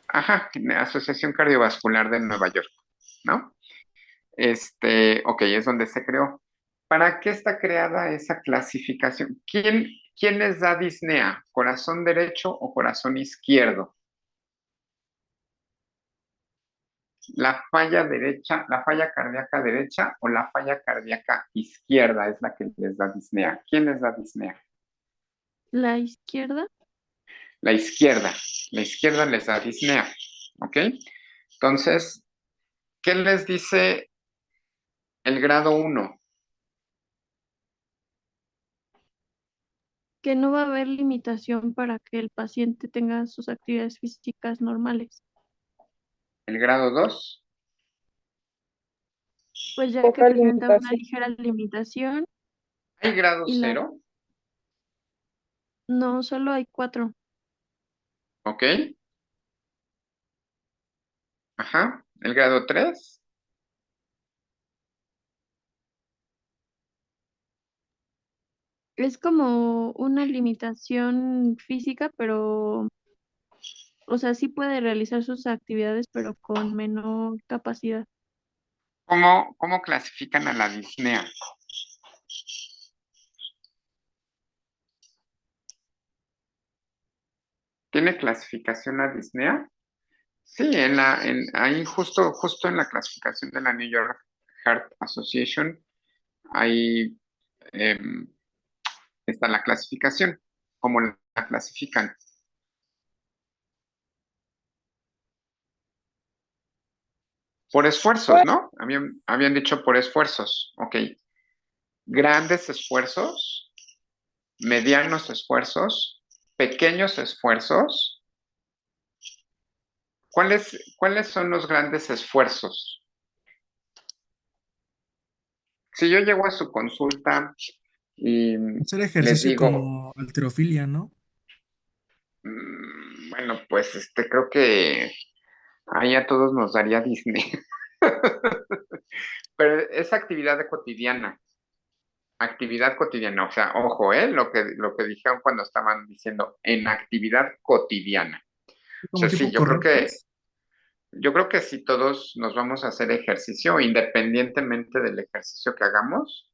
Ajá, Asociación Cardiovascular de Nueva York, ¿no? Ok, es donde se creó. ¿Para qué está creada esa clasificación? ¿Quién les da disnea? ¿Corazón derecho o corazón izquierdo? La falla derecha, la falla cardíaca derecha o la falla cardíaca izquierda es la que les da disnea. ¿Quién les da disnea? La izquierda, La izquierda. La izquierda les da disnea. ¿Ok? Entonces, ¿qué les dice el grado 1? que no va a haber limitación para que el paciente tenga sus actividades físicas normales, El grado 2. pues ya que Poca presenta una limitación. ligera limitación ¿Hay grado y la 0? no, solo hay 4. ¿Ok? Ajá. El grado 3. Es como una limitación física, pero, o sea, sí puede realizar sus actividades, pero con menor capacidad. ¿Cómo clasifican a la disnea? ¿Tiene clasificación la disnea? Sí, ahí justo en la clasificación de la New York Heart Association, ahí em, está la clasificación, cómo la clasifican. Por esfuerzos, ¿no? Habían dicho por esfuerzos, ok. Grandes esfuerzos, medianos esfuerzos, pequeños esfuerzos. ¿Cuáles son los grandes esfuerzos? Si yo llego a su consulta y Hacer les ejercicio digo, como halterofilia, ¿no? bueno, pues creo que ahí a todos nos daría Disney. Pero es actividad cotidiana, o sea, ojo, lo que dijeron cuando estaban diciendo en actividad cotidiana. O Como sea, sí, tipo yo creo correr, que, pues. yo creo que si todos nos vamos a hacer ejercicio, independientemente del ejercicio que hagamos,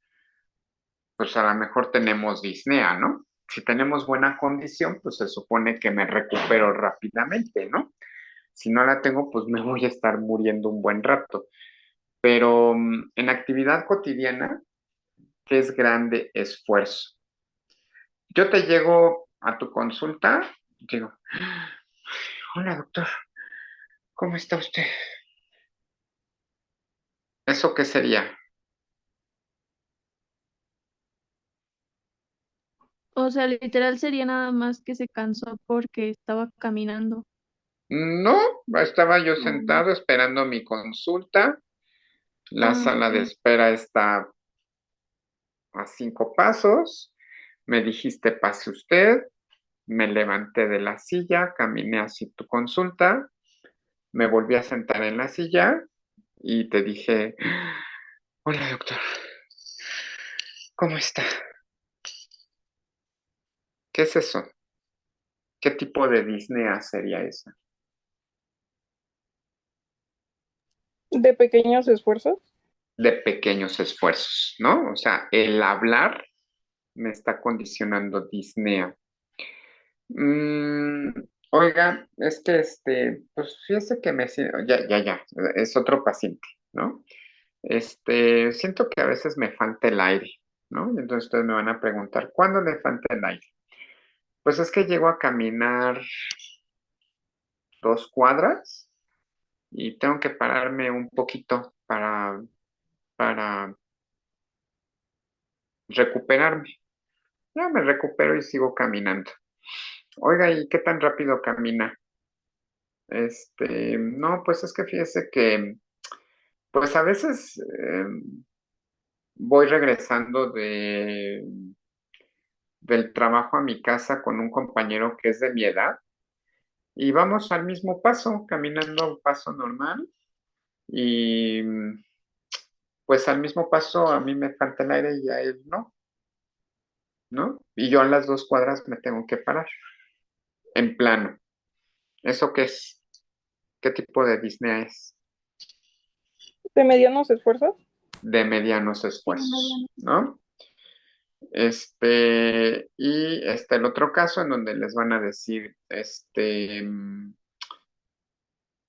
pues a lo mejor tenemos disnea, ¿no? Si tenemos buena condición, pues se supone que me recupero rápidamente, ¿no? Si no la tengo, pues me voy a estar muriendo un buen rato. Pero en actividad cotidiana, ¿qué es grande esfuerzo? Yo te llego a tu consulta, digo, hola doctor, ¿cómo está usted? ¿Eso qué sería? O sea, literal sería nada más que se cansó porque estaba caminando. No, estaba yo Mm, sentado esperando mi consulta. La sala de ok. espera está a 5 pasos. Me dijiste, pase usted. Me levanté de la silla, caminé hacia tu consulta, me volví a sentar en la silla y te dije, hola doctor, ¿cómo está? ¿Qué es eso? ¿Qué tipo de disnea sería esa? De pequeños esfuerzos. De pequeños esfuerzos, ¿no? O sea, el hablar me está condicionando disnea. Mm, oiga, es que pues fíjese que me siento, ya, es otro paciente, ¿no? Siento que a veces me falta el aire, ¿no? Y entonces ustedes me van a preguntar, ¿cuándo le falta el aire? Pues es que llego a caminar 2 cuadras y tengo que pararme un poquito para recuperarme. Ya me recupero y sigo caminando. Oiga, ¿y qué tan rápido camina? No, pues es que fíjese que, pues a veces voy regresando del trabajo a mi casa con un compañero que es de mi edad y vamos al mismo paso, caminando a un paso normal y pues al mismo paso a mí me falta el aire y a él no, ¿no? Y yo a las 2 cuadras me tengo que parar en plano. ¿Eso qué es? ¿Qué tipo de disnea es? De medianos esfuerzos. De medianos Sí, esfuerzos, mediano. ¿no? Y el otro caso en donde les van a decir,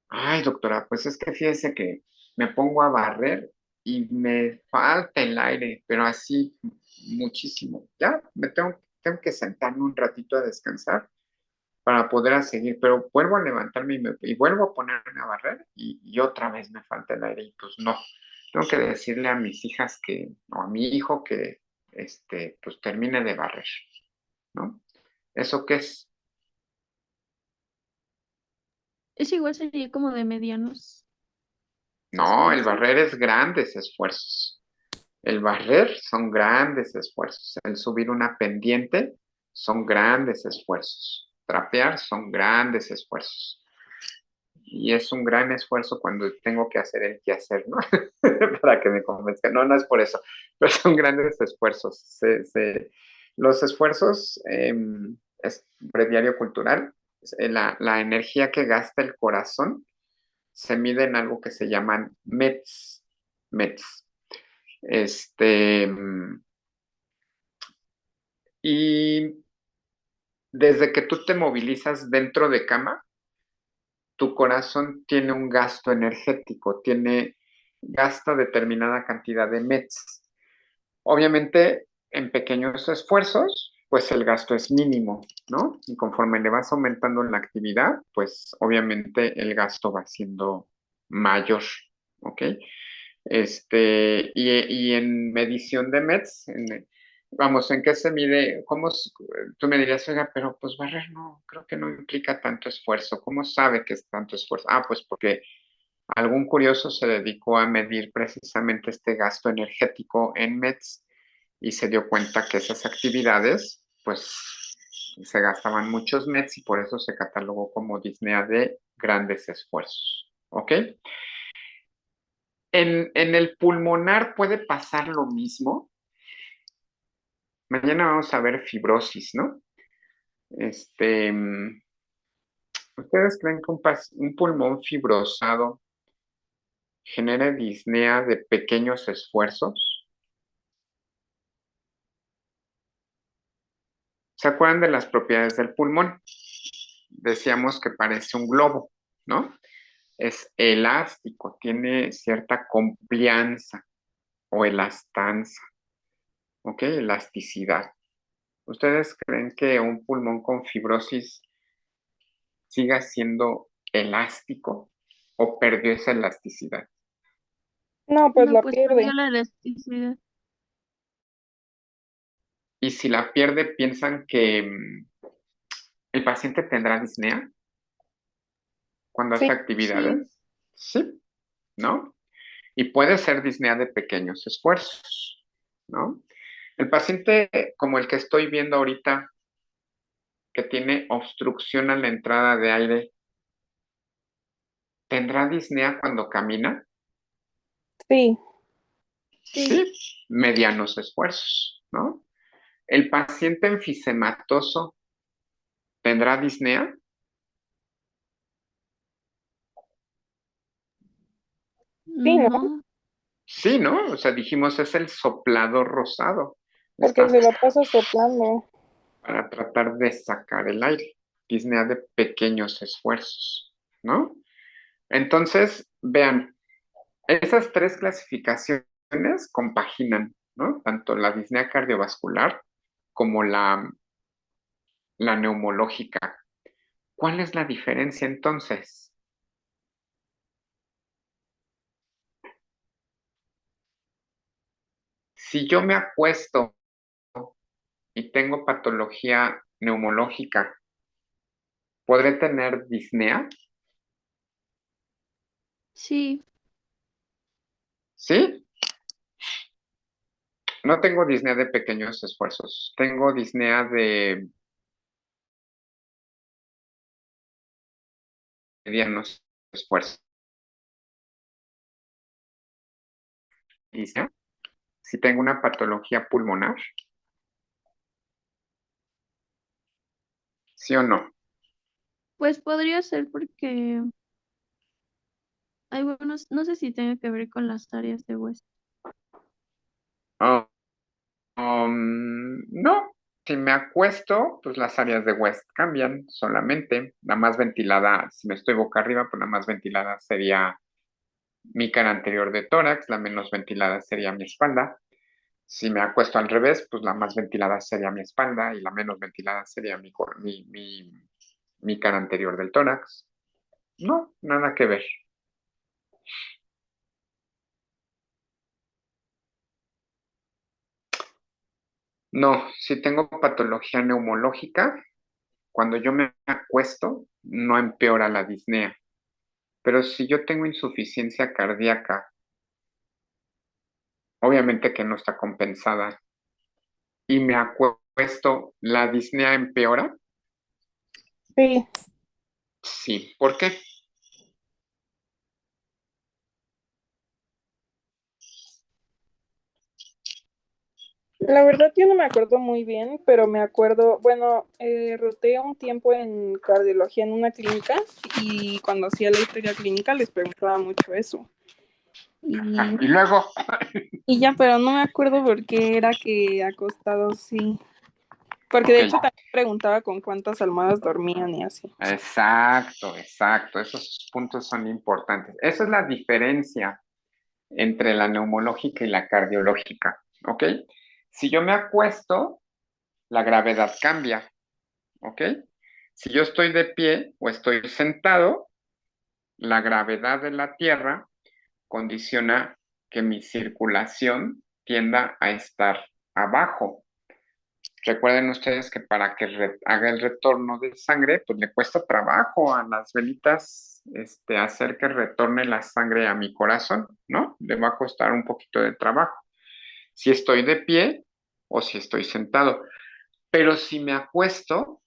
Ay, doctora, pues es que fíjese que me pongo a barrer y me falta el aire, pero así muchísimo. Ya tengo que sentarme un ratito a descansar para poder seguir, pero vuelvo a levantarme y vuelvo a ponerme a barrer y otra vez me falta el aire y pues no. Tengo que decirle a mis hijas o a mi hijo que, pues termine de barrer, ¿no? ¿Eso qué es? Es igual, sería como de medianos No, el esfuerzos. barrer es grandes esfuerzos. El barrer son grandes esfuerzos. El subir una pendiente son grandes esfuerzos. Trapear son grandes esfuerzos. Y es un gran esfuerzo cuando tengo que hacer el quehacer, ¿no? Para que me convenzca. No, no es por eso, pero son grandes esfuerzos. Los esfuerzos, es breviario cultural, la energía que gasta el corazón se mide en algo que se llaman METs. METs. Y desde que tú te movilizas dentro de cama, tu corazón tiene un gasto energético, gasta determinada cantidad de METs. Obviamente, en pequeños esfuerzos, pues el gasto es mínimo, ¿no? Y conforme le vas aumentando en la actividad, pues obviamente el gasto va siendo mayor, ¿ok? Y en medición de METs, vamos, ¿en qué se mide? Tú me dirías, oiga, pero pues barrer no, creo que no implica tanto esfuerzo. ¿Cómo sabe que es tanto esfuerzo? Ah, pues porque algún curioso se dedicó a medir precisamente este gasto energético en METs y se dio cuenta que esas actividades, pues, se gastaban muchos METs y por eso se catalogó como disnea de grandes esfuerzos. ¿Ok? En el pulmonar puede pasar lo mismo. Mañana vamos a ver fibrosis, ¿no? ¿Ustedes creen que un pulmón fibrosado genera disnea de pequeños esfuerzos? ¿Se acuerdan de las propiedades del pulmón? Decíamos que parece un globo, ¿no? Es elástico, tiene cierta complianza o elastanza, ¿ok? Elasticidad. ¿Ustedes creen que un pulmón con fibrosis siga siendo elástico o perdió esa elasticidad? No, pues No, la pues pierde. perdió la elasticidad. Y si la pierde, ¿piensan que el paciente tendrá disnea cuando hace Sí, Sí, actividades? Sí, ¿no? Y puede ser disnea de pequeños esfuerzos, ¿no? El paciente como el que estoy viendo ahorita, que tiene obstrucción a la entrada de aire, ¿tendrá disnea cuando camina? sí, sí. Sí, medianos esfuerzos, ¿no? El paciente enfisematoso, ¿tendrá disnea? sí, ¿no? No, Sí, ¿no? O sea, dijimos es el soplador rosado. Porque Está se la pasa soplando. para tratar de sacar el aire. Disnea de pequeños esfuerzos, ¿no? Entonces, vean, esas tres clasificaciones compaginan, ¿no? Tanto la disnea cardiovascular como la neumológica. ¿Cuál es la diferencia entonces? Si yo me acuesto y tengo patología neumológica, ¿podré tener disnea? sí. ¿Sí? No tengo disnea de pequeños esfuerzos, tengo disnea de medianos esfuerzos. Disnea, si tengo una patología pulmonar, ¿sí o no? Pues podría ser porque hay buenos, no sé si tenga que ver con las áreas de hueso. No, si me acuesto, pues las áreas de West cambian solamente. La más ventilada, si me estoy boca arriba, pues la más ventilada sería mi cara anterior de tórax, la menos ventilada sería mi espalda. Si me acuesto al revés, pues la más ventilada sería mi espalda y la menos ventilada sería mi cara anterior del tórax. No, nada que ver. No, si tengo patología neumológica, cuando yo me acuesto, no empeora la disnea. Pero si yo tengo insuficiencia cardíaca, obviamente que no está compensada, y me acuesto, ¿la disnea empeora? Sí, Sí. ¿Por qué? la verdad yo no me acuerdo muy bien, pero me acuerdo, bueno, roté un tiempo en cardiología en una clínica y cuando hacía la historia clínica les preguntaba mucho eso. Ah, Y, y luego, y ya, pero no me acuerdo por qué era que acostados sí. Porque de ok, hecho también preguntaba con cuántas almohadas dormían y así. exacto, exacto, esos puntos son importantes. Esa es la diferencia entre la neumológica y la cardiológica, ¿ok? Si yo me acuesto, la gravedad cambia, ¿ok? Si yo estoy de pie o estoy sentado, la gravedad de la Tierra condiciona que mi circulación tienda a estar abajo. Recuerden ustedes que para que haga el retorno de sangre, pues le cuesta trabajo a las venitas hacer que retorne la sangre a mi corazón, ¿no? Le va a costar un poquito de trabajo. Si estoy de pie o si estoy sentado. Pero si me acuesto,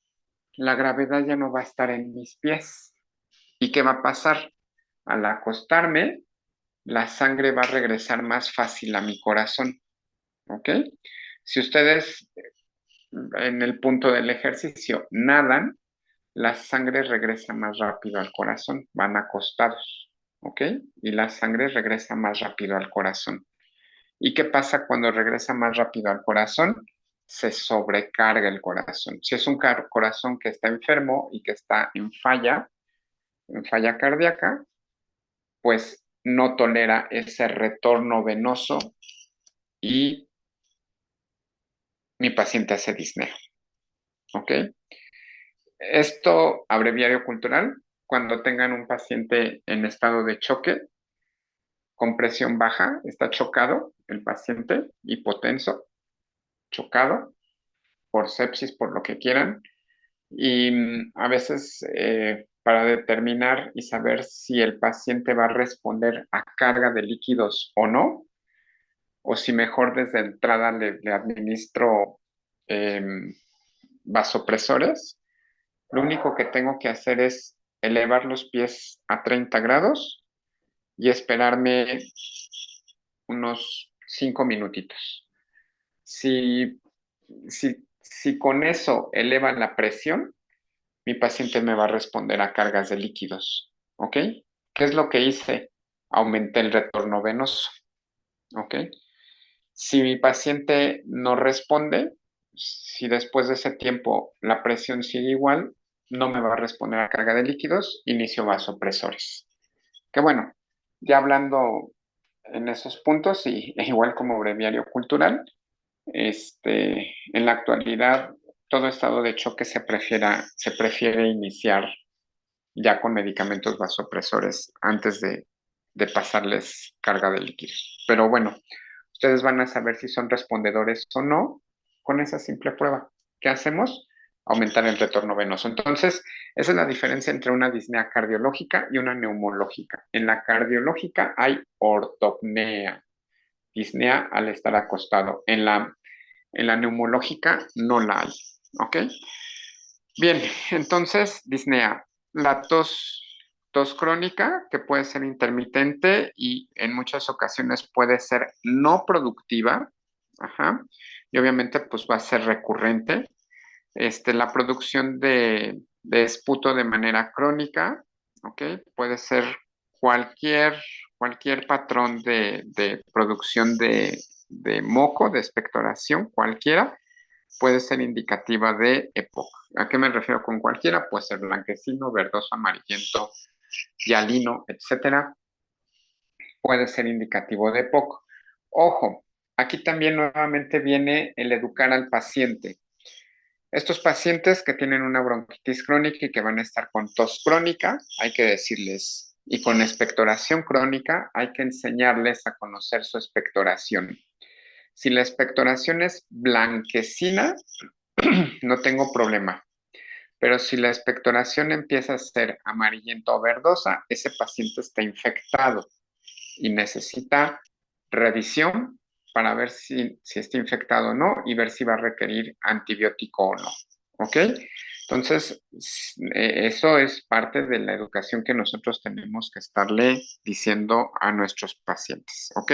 la gravedad ya no va a estar en mis pies. ¿Y qué va a pasar? Al acostarme, la sangre va a regresar más fácil a mi corazón, ¿ok? Si ustedes en el punto del ejercicio nadan, la sangre regresa más rápido al corazón, van acostados, ¿ok? Y la sangre regresa más rápido al corazón. ¿Y qué pasa cuando regresa más rápido al corazón? Se sobrecarga el corazón. Si es un corazón que está enfermo y que está en falla cardíaca, pues no tolera ese retorno venoso y mi paciente hace disnea, ¿ok? Esto, abreviario cultural, cuando tengan un paciente en estado de choque, con presión baja, está chocado el paciente, hipotenso, chocado, por sepsis, por lo que quieran, y a veces para determinar y saber si el paciente va a responder a carga de líquidos o no, o si mejor desde entrada le administro vasopresores, lo único que tengo que hacer es elevar los pies a 30 grados y esperarme unos 5 minutitos. Si con eso elevan la presión, mi paciente me va a responder a cargas de líquidos, ¿ok? ¿Qué es lo que hice? Aumenté el retorno venoso, ¿ok? Si mi paciente no responde, si después de ese tiempo la presión sigue igual, no me va a responder a carga de líquidos, inicio vasopresores. Que bueno, ya hablando en esos puntos y igual como breviario cultural, en la actualidad todo estado de choque se prefiere iniciar ya con medicamentos vasopresores antes de pasarles carga de líquidos. Pero bueno, ustedes van a saber si son respondedores o no con esa simple prueba. ¿Qué hacemos? Aumentar el retorno venoso. Entonces, esa es la diferencia entre una disnea cardiológica y una neumológica. En la cardiológica hay ortopnea, disnea al estar acostado. En la neumológica no la hay. ¿Ok? Bien, entonces, disnea. La tos crónica, que puede ser intermitente y en muchas ocasiones puede ser no productiva, ajá, y obviamente pues va a ser recurrente. La producción de esputo de manera crónica, ¿ok? Puede ser cualquier patrón de producción de moco, de expectoración, cualquiera, puede ser indicativa de EPOC. ¿A qué me refiero con cualquiera? Puede ser blanquecino, verdoso, amarillento, hialino, etcétera. Puede ser indicativo de EPOC. Ojo, aquí también nuevamente viene el educar al paciente. Estos pacientes que tienen una bronquitis crónica y que van a estar con tos crónica, hay que decirles, y con expectoración crónica, hay que enseñarles a conocer su expectoración. Si la expectoración es blanquecina, no tengo problema. Pero si la expectoración empieza a ser amarillenta o verdosa, ese paciente está infectado y necesita revisión para ver si está infectado o no y ver si va a requerir antibiótico o no. ¿Ok? Entonces, eso es parte de la educación que nosotros tenemos que estarle diciendo a nuestros pacientes. ¿Ok?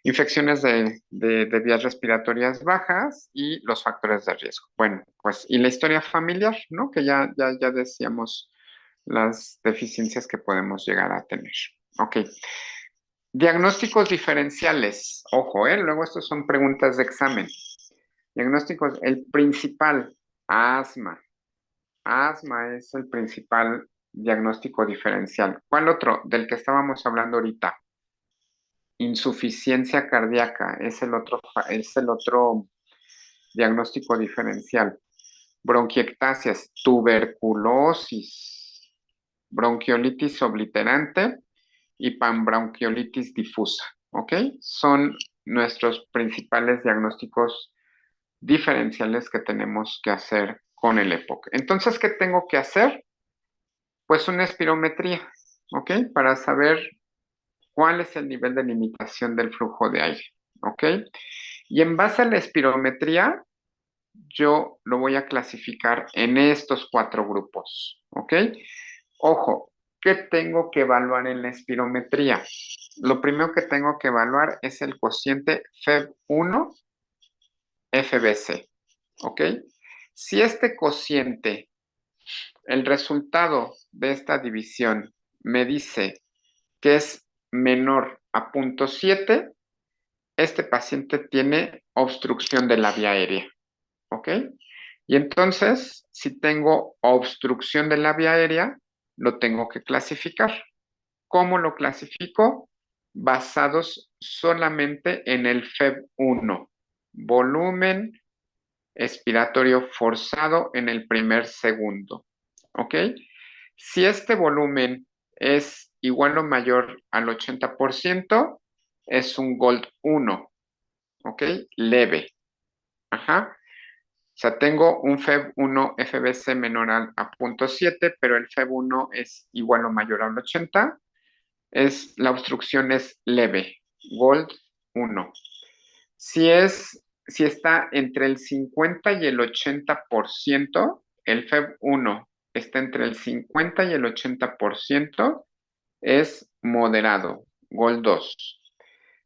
Infecciones de vías respiratorias bajas y los factores de riesgo. Bueno, pues, y la historia familiar, ¿no? Que ya decíamos las deficiencias que podemos llegar a tener. Ok. Diagnósticos diferenciales. Ojo, luego estos son preguntas de examen. Diagnósticos, el principal, asma. Asma es el principal diagnóstico diferencial. ¿Cuál otro? Del que estábamos hablando ahorita. Insuficiencia cardíaca es el otro diagnóstico diferencial. Bronquiectasias, tuberculosis, bronquiolitis obliterante y panbronquiolitis difusa, ¿ok? Son nuestros principales diagnósticos diferenciales que tenemos que hacer con el EPOC. Entonces, ¿qué tengo que hacer? Pues una espirometría, ¿ok? Para saber cuál es el nivel de limitación del flujo de aire, ¿ok? Y en base a la espirometría, yo lo voy a clasificar en estos 4 grupos, ¿ok? Ojo, ¿qué tengo que evaluar en la espirometría? Lo primero que tengo que evaluar es el cociente FEV1 FBC, ¿ok? Si este cociente, el resultado de esta división me dice que es menor a 0.7, este paciente tiene obstrucción de la vía aérea, ¿ok? Y entonces, si tengo obstrucción de la vía aérea, lo tengo que clasificar. ¿Cómo lo clasifico? Basados solamente en el FEV1, volumen expiratorio forzado en el primer segundo, ¿ok? Si este volumen es igual o mayor al 80%, es un GOLD 1, ¿ok? Leve. Ajá. O sea, tengo un FEV1 FBC menor a 0.7, pero el FEV1 es igual o mayor al 80. La obstrucción es leve, GOLD 1. Si está entre el 50 y el 80%, el FEV1 está entre el 50 y el 80%, es moderado, GOLD 2.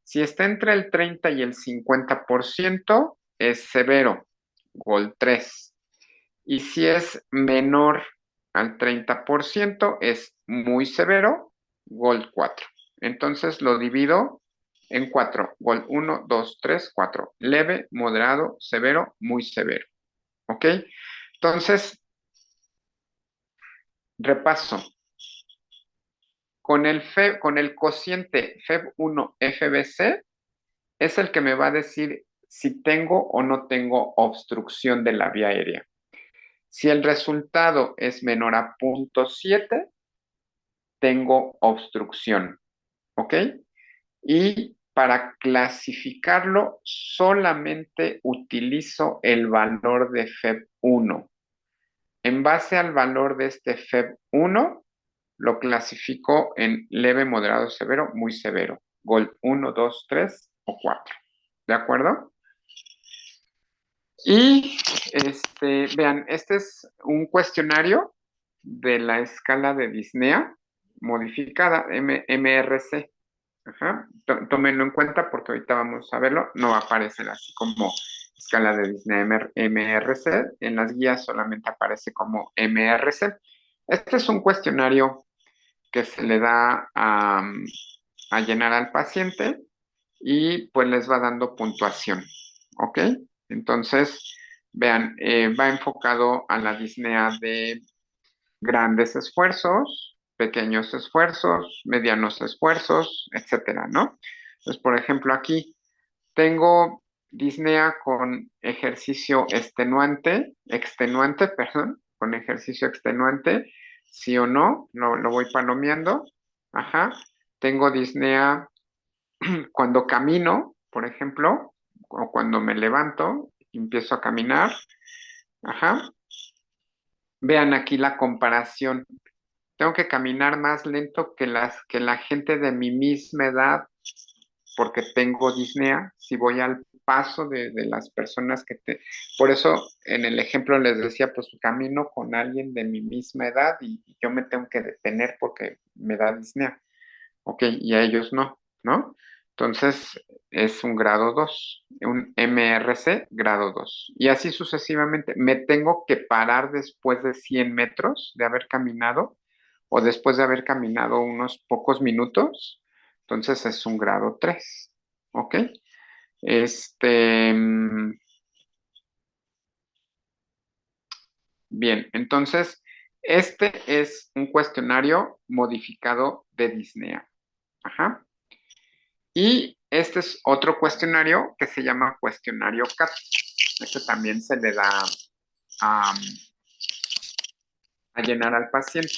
Si está entre el 30 y el 50%, es severo, GOLD 3. Y si es menor al 30%, es muy severo, GOLD 4. Entonces lo divido en 4. GOLD 1, 2, 3, 4. Leve, moderado, severo, muy severo. ¿Ok? Entonces, repaso. Con el cociente FEV1 FBC es el que me va a decir si tengo o no tengo obstrucción de la vía aérea. Si el resultado es menor a 0.7, tengo obstrucción, ¿ok? Y para clasificarlo solamente utilizo el valor de FEV1. En base al valor de este FEV1, lo clasifico en leve, moderado, severo, muy severo. GOLD 1, 2, 3 o 4. ¿De acuerdo? Y vean, este es un cuestionario de la escala de Disnea modificada, MRC. Ajá. Tómenlo en cuenta porque ahorita vamos a verlo. No va a aparecer así como escala de Disnea MRC. En las guías solamente aparece como MRC. Este es un cuestionario que se le da a llenar al paciente y pues les va dando puntuación. ¿Ok? Entonces, Vean, va enfocado a la disnea de grandes esfuerzos, pequeños esfuerzos, medianos esfuerzos, etcétera, ¿no? Entonces, por ejemplo, aquí tengo disnea con ejercicio extenuante, perdón, con ejercicio extenuante, sí o no, lo voy palomeando. Ajá. Tengo disnea cuando camino, por ejemplo, o cuando me levanto y empiezo a caminar. Ajá. Vean aquí la comparación. Tengo que caminar más lento que la gente de mi misma edad porque tengo disnea, si voy al paso de las personas que te... Por eso en el ejemplo les decía, pues camino con alguien de mi misma edad y yo me tengo que detener porque me da disnea. Ok, y a ellos no, ¿no? Entonces es un grado 2, un MRC grado 2. Y así sucesivamente. Me tengo que parar después de 100 metros de haber caminado o después de haber caminado unos pocos minutos. Entonces es un grado 3. ¿Ok? Este, bien, entonces este es un cuestionario modificado de disnea. Ajá. Y este es otro cuestionario que se llama cuestionario CAT. Este también se le da a, a llenar al paciente.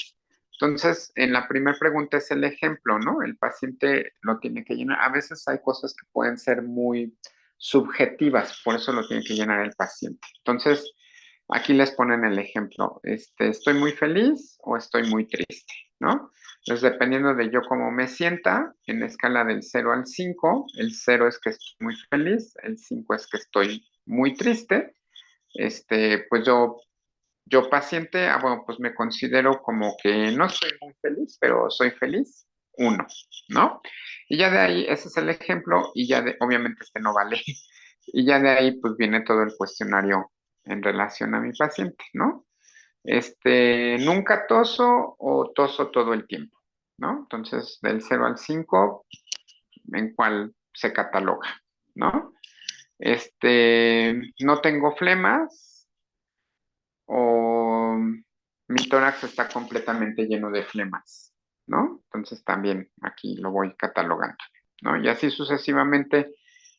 Entonces, en la primera pregunta es el ejemplo, ¿no? El paciente lo tiene que llenar. A veces hay cosas que pueden ser muy subjetivas, por eso lo tiene que llenar el paciente. Entonces, aquí les ponen el ejemplo. Estoy muy feliz o estoy muy triste, ¿no? Entonces, dependiendo de yo cómo me sienta, en la escala del 0 al 5, el 0 es que estoy muy feliz, el 5 es que estoy muy triste. Pues yo paciente, bueno, pues me considero como que no soy muy feliz, pero soy feliz, 1, ¿no? Y ya de ahí, ese es el ejemplo, y ya obviamente este no vale. Y ya de ahí, pues viene todo el cuestionario en relación a mi paciente, ¿no? Nunca toso o toso todo el tiempo, ¿no? Entonces, del 0 al 5, ¿en cuál se cataloga, ¿no? No tengo flemas o mi tórax está completamente lleno de flemas, ¿no? Entonces también aquí lo voy catalogando, ¿no? Y así sucesivamente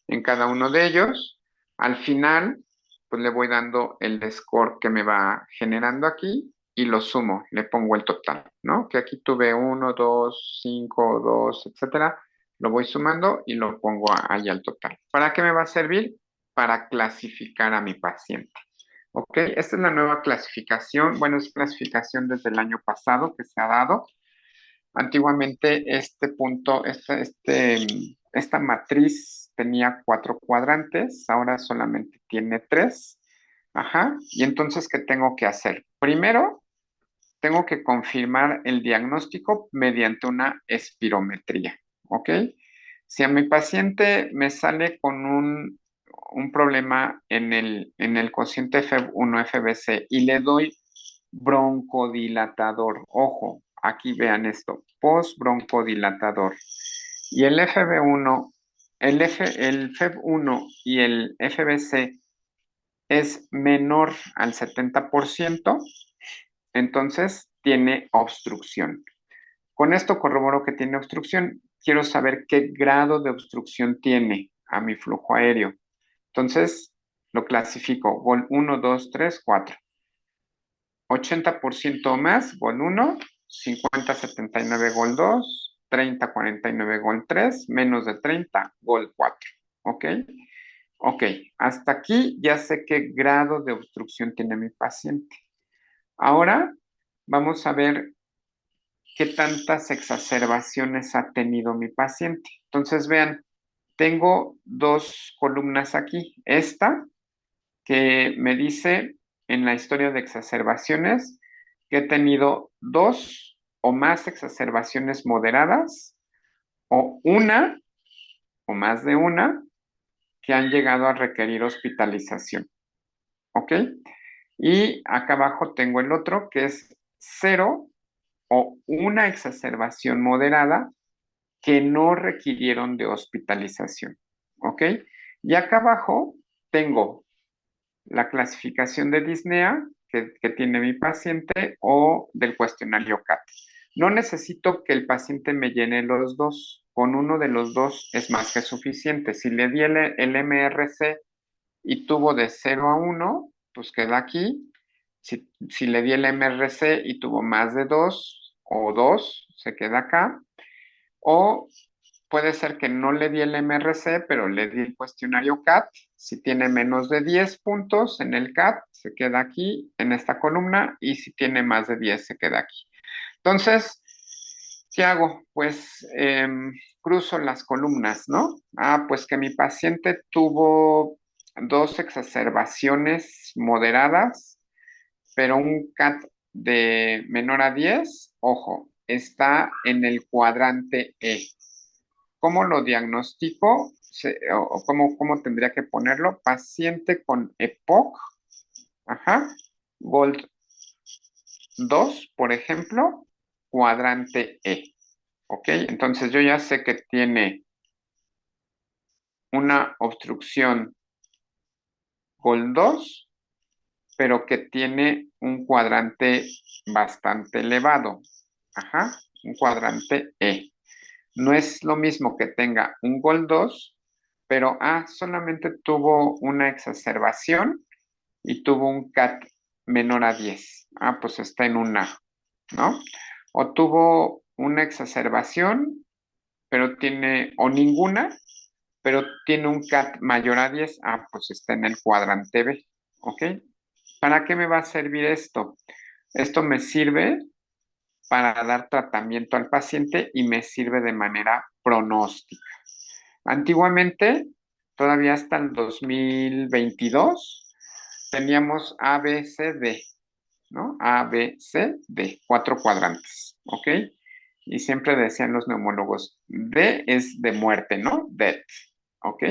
en cada uno de ellos. Al final, pues le voy dando el score que me va generando aquí y lo sumo, le pongo el total, ¿no? Que aquí tuve 1, 2, 5, 2, etcétera. Lo voy sumando y lo pongo ahí al total. ¿Para qué me va a servir? Para clasificar a mi paciente. Ok, esta es la nueva clasificación. Bueno, es clasificación desde el año pasado que se ha dado. Antiguamente este punto, esta matriz tenía 4 cuadrantes, ahora solamente tiene 3. Ajá, y entonces, ¿qué tengo que hacer? Primero, tengo que confirmar el diagnóstico mediante una espirometría, ¿ok? Si a mi paciente me sale con un problema en el cociente FEV1, FBC y le doy broncodilatador, ojo, aquí vean esto, postbroncodilatador, y el FB1, el FEV1 y el FBC es menor al 70%, entonces tiene obstrucción. Con esto corroboro que tiene obstrucción. Quiero saber qué grado de obstrucción tiene a mi flujo aéreo. Entonces, lo clasifico. Gol 1, 2, 3, 4. 80% o más, gol 1. 50, 79, gol 2. 30, 49, gol 3. Menos de 30, gol 4. ¿Ok? Ok, hasta aquí ya sé qué grado de obstrucción tiene mi paciente. Ahora vamos a ver qué tantas exacerbaciones ha tenido mi paciente. Entonces, vean, tengo 2 columnas aquí. Esta que me dice en la historia de exacerbaciones que he tenido 2 o más exacerbaciones moderadas o una o más de una que han llegado a requerir hospitalización. ¿Ok? Y acá abajo tengo el otro que es 0 o una exacerbación moderada que no requirieron de hospitalización. ¿Ok? Y acá abajo tengo la clasificación de disnea que tiene mi paciente o del cuestionario CAT. No necesito que el paciente me llene los dos. Con uno de los dos es más que suficiente. Si le di el MRC y tuvo de 0 a 1, pues queda aquí. Si le di el MRC y tuvo más de 2 o 2, se queda acá. O puede ser que no le di el MRC, pero le di el cuestionario CAT. Si tiene menos de 10 puntos en el CAT, se queda aquí en esta columna, y si tiene más de 10, se queda aquí. Entonces, ¿qué hago? Pues cruzo las columnas, ¿no? Pues que mi paciente tuvo 2 exacerbaciones moderadas, pero un CAT de menor a 10, ojo, está en el cuadrante E. ¿Cómo lo diagnostico? O cómo tendría que ponerlo? Paciente con EPOC, Gold 2, por ejemplo, cuadrante E. ¿Ok? Entonces yo ya sé que tiene una obstrucción Gold 2, pero que tiene un cuadrante bastante elevado. Un cuadrante E. No es lo mismo que tenga un Gold 2, pero solamente tuvo una exacerbación y tuvo un CAT menor a 10. Pues está en un A, ¿no? O tuvo una exacerbación, pero o ninguna, pero tiene un CAT mayor a 10. Pues está en el cuadrante B, ¿ok? ¿Para qué me va a servir esto? Esto me sirve para dar tratamiento al paciente y me sirve de manera pronóstica. Antiguamente, todavía hasta el 2022, teníamos A, B, C, D, ¿no? A, B, C, D, 4 cuadrantes, ¿ok? Y siempre decían los neumólogos, D es de muerte, ¿no? Death, ¿ok?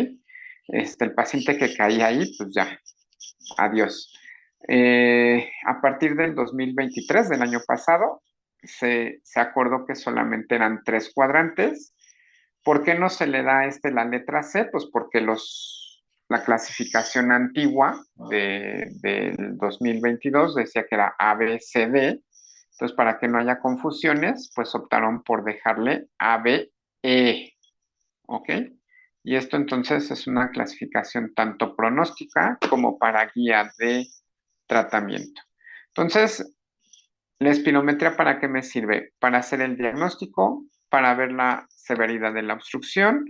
El paciente que caía ahí, pues ya, adiós. A partir del 2023, del año pasado, se acordó que solamente eran 3 cuadrantes. ¿Por qué no se le da la letra C? Pues porque la clasificación antigua del 2022 decía que era A, B, C, D. Entonces, para que no haya confusiones, pues optaron por dejarle A, B, E. ¿Ok? Y esto entonces es una clasificación tanto pronóstica como para guía de tratamiento. Entonces, la espirometría, ¿para qué me sirve? Para hacer el diagnóstico, para ver la severidad de la obstrucción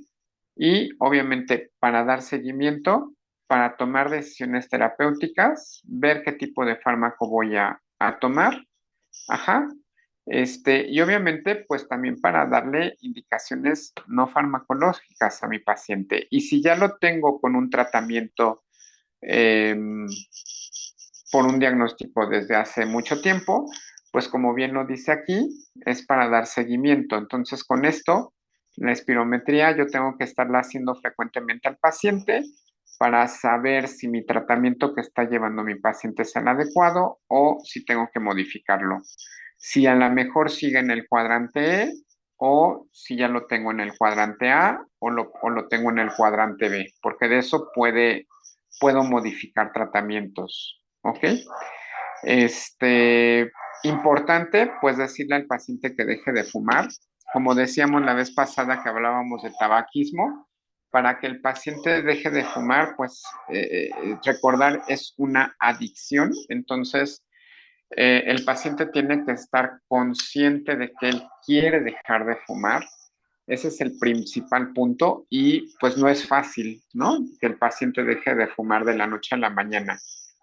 y obviamente para dar seguimiento, para tomar decisiones terapéuticas, ver qué tipo de fármaco voy a tomar. Y obviamente pues también para darle indicaciones no farmacológicas a mi paciente. Y si ya lo tengo con un tratamiento por un diagnóstico desde hace mucho tiempo, pues como bien lo dice aquí, es para dar seguimiento. Entonces, con esto, la espirometría yo tengo que estarla haciendo frecuentemente al paciente para saber si mi tratamiento que está llevando mi paciente es el adecuado o si tengo que modificarlo. Si a lo mejor sigue en el cuadrante E o si ya lo tengo en el cuadrante A o lo tengo en el cuadrante B, porque de eso puedo modificar tratamientos. ¿Ok? Importante, pues decirle al paciente que deje de fumar. Como decíamos la vez pasada que hablábamos de tabaquismo, para que el paciente deje de fumar, pues recordar es una adicción. Entonces, el paciente tiene que estar consciente de que él quiere dejar de fumar. Ese es el principal punto y pues no es fácil, ¿no? Que el paciente deje de fumar de la noche a la mañana.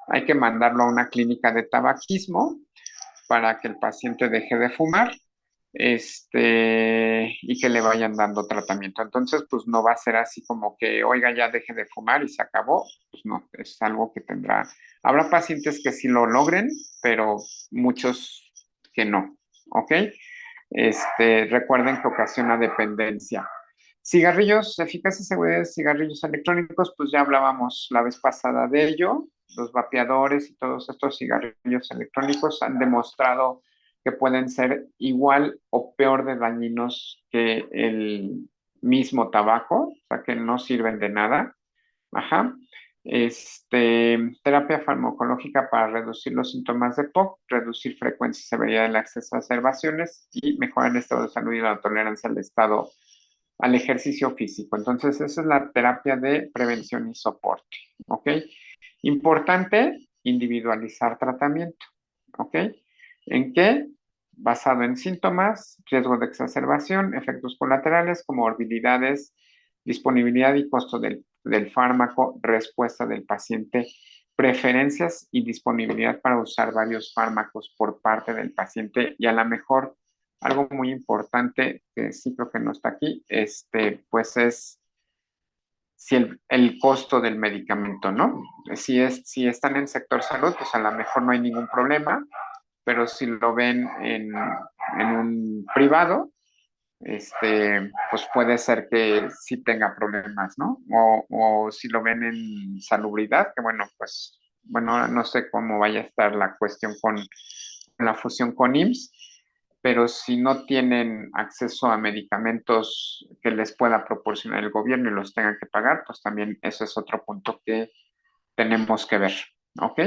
Hay que mandarlo a una clínica de tabaquismo para que el paciente deje de fumar, y que le vayan dando tratamiento. Entonces, pues no va a ser así como que, oiga, ya deje de fumar y se acabó. Pues no, es algo que habrá pacientes que sí lo logren, pero muchos que no, ¿ok? Recuerden que ocasiona dependencia. Cigarrillos, eficacia y seguridad de cigarrillos electrónicos, pues ya hablábamos la vez pasada de ello. Los vapeadores y todos estos cigarrillos electrónicos han demostrado que pueden ser igual o peor de dañinos que el mismo tabaco, o sea que no sirven de nada. Terapia farmacológica para reducir los síntomas de POC, reducir frecuencia y severidad de las exacerbaciones y mejorar el estado de salud y la tolerancia al ejercicio físico. Entonces, esa es la terapia de prevención y soporte, ¿ok? Importante, individualizar tratamiento, ¿ok? ¿En qué? Basado en síntomas, riesgo de exacerbación, efectos colaterales, comorbilidades, disponibilidad y costo del fármaco, respuesta del paciente, preferencias y disponibilidad para usar varios fármacos por parte del paciente y a lo mejor algo muy importante que sí creo que no está aquí, pues es si el costo del medicamento, ¿no? Si están en sector salud, pues a lo mejor no hay ningún problema, pero si lo ven en un privado, pues puede ser que sí tenga problemas, ¿no? O si lo ven en salubridad, que bueno, pues, bueno, no sé cómo vaya a estar la cuestión con la fusión con IMSS, pero si no tienen acceso a medicamentos que les pueda proporcionar el gobierno y los tengan que pagar, pues también eso es otro punto que tenemos que ver, ¿ok?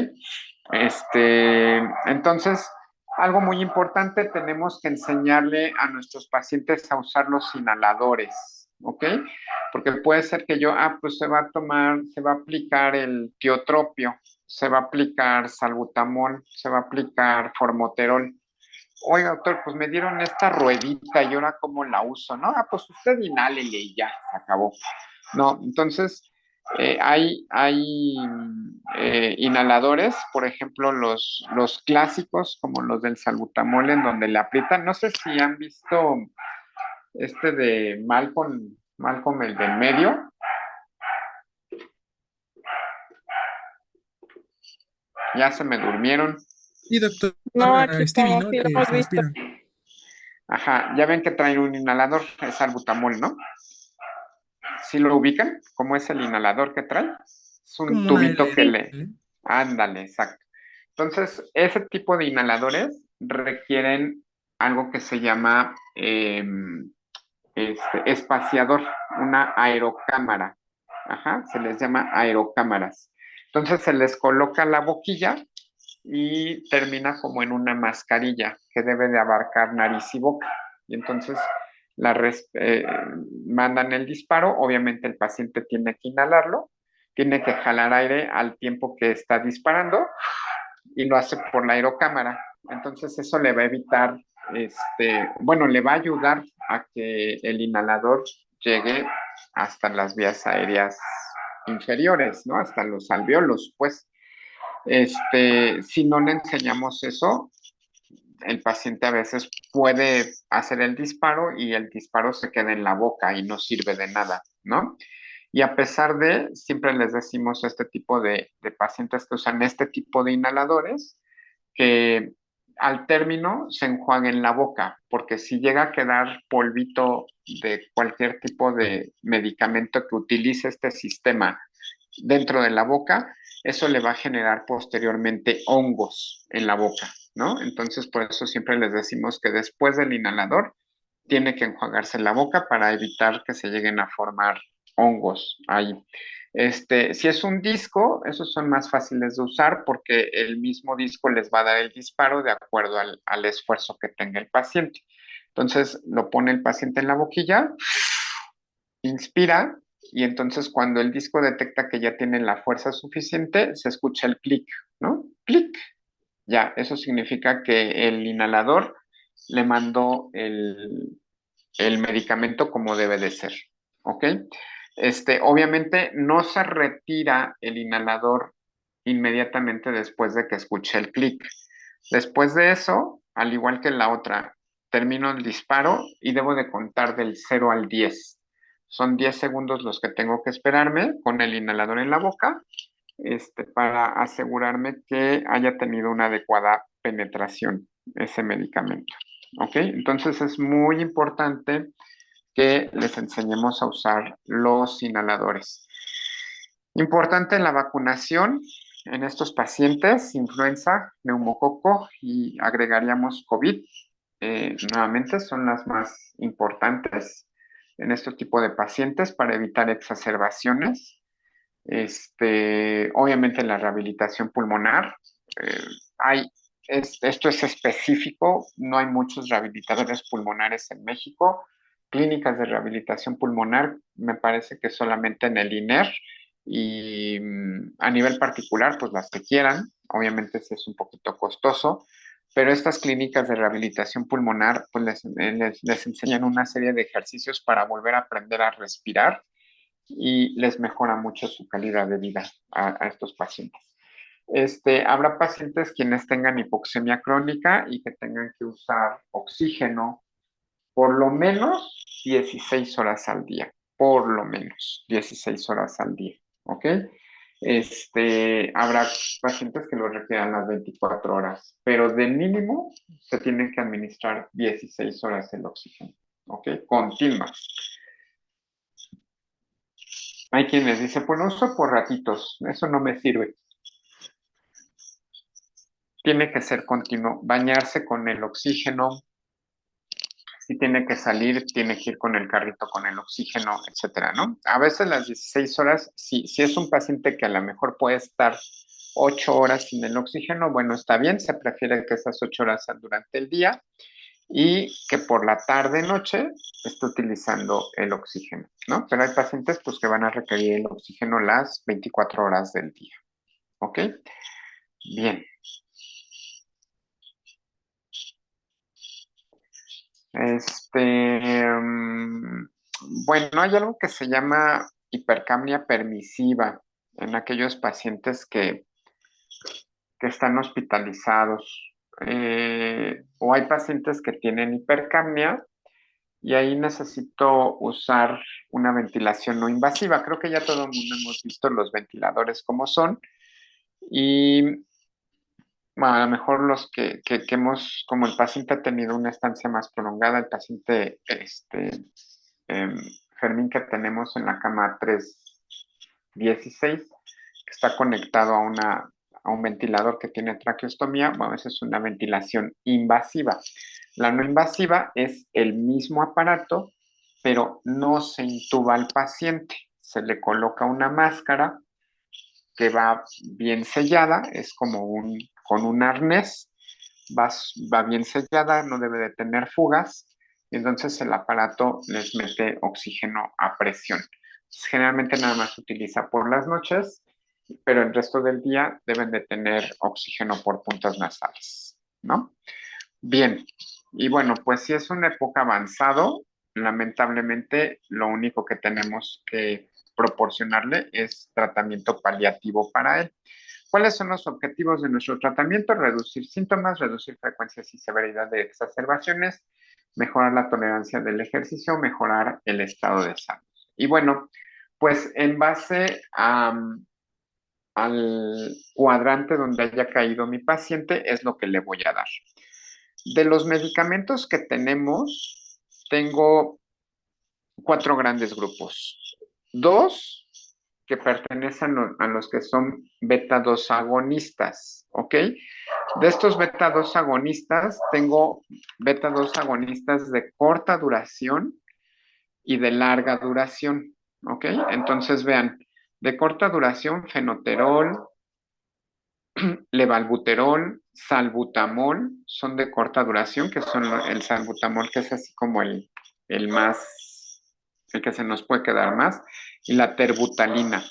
Entonces, algo muy importante, tenemos que enseñarle a nuestros pacientes a usar los inhaladores, ¿ok? Porque puede ser que yo, pues se va a aplicar el tiotropio, se va a aplicar salbutamol, se va a aplicar formoterol. Oiga, doctor, pues me dieron esta ruedita y ahora cómo la uso, ¿no? Pues usted inhálele y ya, se acabó. No, entonces hay inhaladores, por ejemplo, los clásicos, como los del salbutamol, en donde le aprietan. No sé si han visto de Malcolm el del medio. Ya se me durmieron. Y doctor No, aquí Stevie, estamos, ¿no? sí lo Que hemos se visto. aspira. Ajá, ya ven que traen un inhalador, es salbutamol, ¿no? ¿Sí lo ubican? ¿Cómo es el inhalador que trae? Es un Como una tubito que Sí. L. Ándale, exacto. Entonces, ese tipo de inhaladores requieren algo que se llama espaciador, una aerocámara. Ajá, se les llama aerocámaras. Entonces se les coloca la boquilla y termina como en una mascarilla que debe de abarcar nariz y boca. Y entonces mandan el disparo, obviamente el paciente tiene que inhalarlo, tiene que jalar aire al tiempo que está disparando y lo hace por la aerocámara. Entonces eso le va a evitar, le va a ayudar a que el inhalador llegue hasta las vías aéreas inferiores, ¿no? Hasta los alveolos, pues. Si no le enseñamos eso, el paciente a veces puede hacer el disparo y el disparo se queda en la boca y no sirve de nada, ¿no? Y a pesar siempre les decimos a este tipo de pacientes que usan este tipo de inhaladores, que al término se enjuaguen la boca, porque si llega a quedar polvito de cualquier tipo de medicamento que utilice este sistema dentro de la boca, eso le va a generar posteriormente hongos en la boca, ¿no? Entonces, por eso siempre les decimos que después del inhalador tiene que enjuagarse la boca para evitar que se lleguen a formar hongos ahí. Si es un disco, esos son más fáciles de usar porque el mismo disco les va a dar el disparo de acuerdo al esfuerzo que tenga el paciente. Entonces, lo pone el paciente en la boquilla, inspira y entonces cuando el disco detecta que ya tiene la fuerza suficiente, se escucha el clic, ¿no? Clic. Ya, eso significa que el inhalador le mandó el medicamento como debe de ser, ¿ok? Obviamente no se retira el inhalador inmediatamente después de que escuche el clic. Después de eso, al igual que la otra, termino el disparo y debo de contar del 0 al 10. Son 10 segundos los que tengo que esperarme con el inhalador en la boca, para asegurarme que haya tenido una adecuada penetración ese medicamento. ¿Ok? Entonces es muy importante que les enseñemos a usar los inhaladores. Importante la vacunación en estos pacientes, influenza, neumococo y agregaríamos COVID. Nuevamente son las más importantes en este tipo de pacientes para evitar exacerbaciones. Obviamente la rehabilitación pulmonar, hay, esto es específico, no hay muchos rehabilitadores pulmonares en México. Clínicas de rehabilitación pulmonar, me parece que solamente en el INER y a nivel particular, pues las que quieran, obviamente ese es un poquito costoso, pero estas clínicas de rehabilitación pulmonar, pues les enseñan una serie de ejercicios para volver a aprender a respirar y les mejora mucho su calidad de vida a estos pacientes. Habrá pacientes quienes tengan hipoxemia crónica y que tengan que usar oxígeno por lo menos 16 horas al día, por lo menos 16 horas al día, ¿ok? Habrá pacientes que lo requieran las 24 horas, pero de mínimo se tienen que administrar 16 horas el oxígeno, ¿ok? Continuas. Hay quienes dicen, pues lo uso por ratitos, eso no me sirve. Tiene que ser continuo, bañarse con el oxígeno, si tiene que salir, tiene que ir con el carrito con el oxígeno, etcétera, ¿no? A veces las 16 horas, si es un paciente que a lo mejor puede estar 8 horas sin el oxígeno, bueno, está bien, se prefiere que esas 8 horas sean durante el día y que por la tarde-noche esté utilizando el oxígeno, ¿no? Pero hay pacientes pues que van a requerir el oxígeno las 24 horas del día, ¿ok? Bien. Bueno, hay algo que se llama hipercapnia permisiva en aquellos pacientes que están hospitalizados. O hay pacientes que tienen hipercapnia y ahí necesito usar una ventilación no invasiva. Creo que ya todo el mundo hemos visto los ventiladores como son. Y bueno, a lo mejor los que hemos, como el paciente ha tenido una estancia más prolongada, el paciente em, Fermín que tenemos en la cama 316, que está conectado a un ventilador que tiene traqueostomía, bueno, esa es una ventilación invasiva. La no invasiva es el mismo aparato, pero no se intuba al paciente. Se le coloca una máscara que va bien sellada, es como con un arnés, va bien sellada, no debe de tener fugas, y entonces el aparato les mete oxígeno a presión. Generalmente nada más se utiliza por las noches, pero el resto del día deben de tener oxígeno por puntas nasales, ¿no? Bien, y bueno, pues si es una época avanzado, lamentablemente lo único que tenemos que proporcionarle es tratamiento paliativo para él. ¿Cuáles son los objetivos de nuestro tratamiento? Reducir síntomas, reducir frecuencias y severidad de exacerbaciones, mejorar la tolerancia del ejercicio, mejorar el estado de salud. Y bueno, pues en base al cuadrante donde haya caído mi paciente es lo que le voy a dar. De los medicamentos que tenemos, tengo 4 grandes grupos. 2 que pertenecen a los que son beta-2 agonistas, ¿ok? De estos beta-2 agonistas, tengo beta-2 agonistas de corta duración y de larga duración, ¿ok? Entonces, vean, de corta duración, fenoterol, levalbuterol, salbutamol, son de corta duración, que son el salbutamol, que es así como el que se nos puede quedar más, y la terbutalina.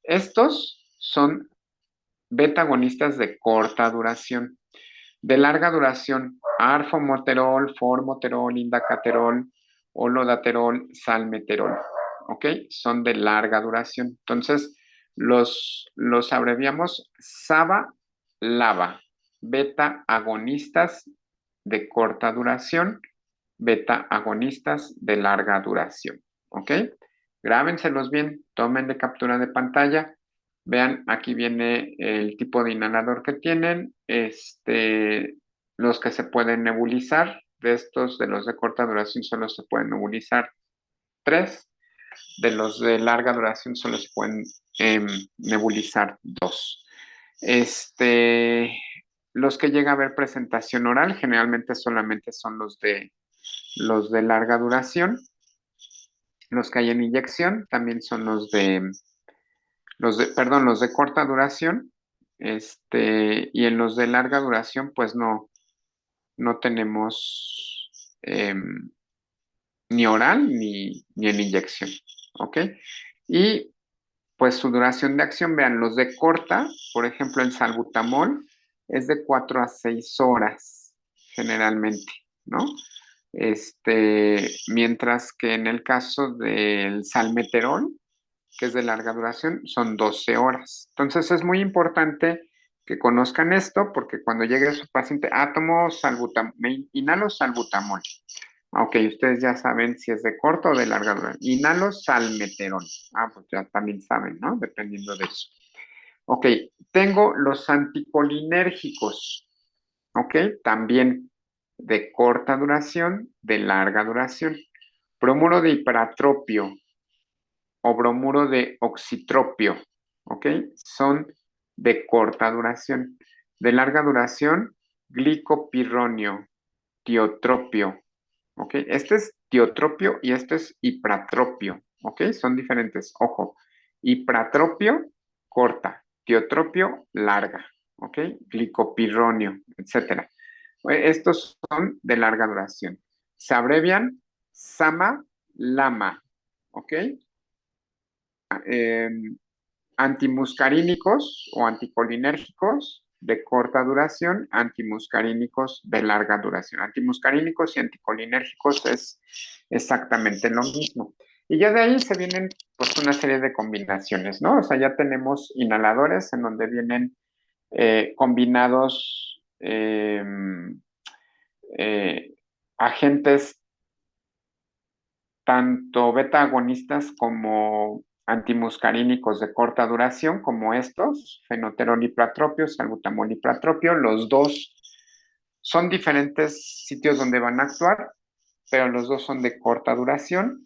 Estos son beta-agonistas de corta duración. De larga duración, arformoterol, formoterol, indacaterol, olodaterol, salmeterol. ¿Ok? Son de larga duración. Entonces, los abreviamos SABA, LABA. Beta-agonistas de corta duración, beta-agonistas de larga duración. ¿Ok? Grábenselos bien, tomen de captura de pantalla. Vean, aquí viene el tipo de inhalador que tienen, los que se pueden nebulizar. De estos, de los de corta duración, solo se pueden nebulizar 3. De los de larga duración, solo se pueden nebulizar 2. Los que llega a haber presentación oral, generalmente solamente son los de larga duración. Los que hay en inyección también son los de Los de corta duración, y en los de larga duración, pues no tenemos ni oral ni en inyección, ¿ok? Y pues su duración de acción, vean, los de corta, por ejemplo, el salbutamol es de 4 a 6 horas generalmente, ¿no? Mientras que en el caso del salmeterol, que es de larga duración, son 12 horas. Entonces es muy importante que conozcan esto porque cuando llegue su paciente, tomo salbutamol, inhalo salbutamol. Ok, ustedes ya saben si es de corta o de larga duración. Inhalo salmeterol. Pues ya también saben, ¿no? Dependiendo de eso. Ok, tengo los anticolinérgicos. Ok, también de corta duración, de larga duración. Bromuro de hiperatropio o bromuro de oxitropio, ¿ok? Son de corta duración. De larga duración, glicopirronio, tiotropio, ¿ok? Este es tiotropio y este es ipratropio, ¿ok? Son diferentes, ojo. Ipratropio, corta, tiotropio, larga, ¿ok? Glicopirronio, etcétera. Estos son de larga duración. Se abrevian SAMA, LAMA, ¿ok? eh, Antimuscarínicos o anticolinérgicos de corta duración, antimuscarínicos de larga duración. Antimuscarínicos y anticolinérgicos es exactamente lo mismo. Y ya de ahí se vienen pues una serie de combinaciones, ¿no? O sea, ya tenemos inhaladores en donde vienen combinados agentes tanto beta agonistas como antimuscarínicos de corta duración, como estos, fenoterol ipratropio, salbutamol ipratropio, los dos son diferentes sitios donde van a actuar, pero los dos son de corta duración,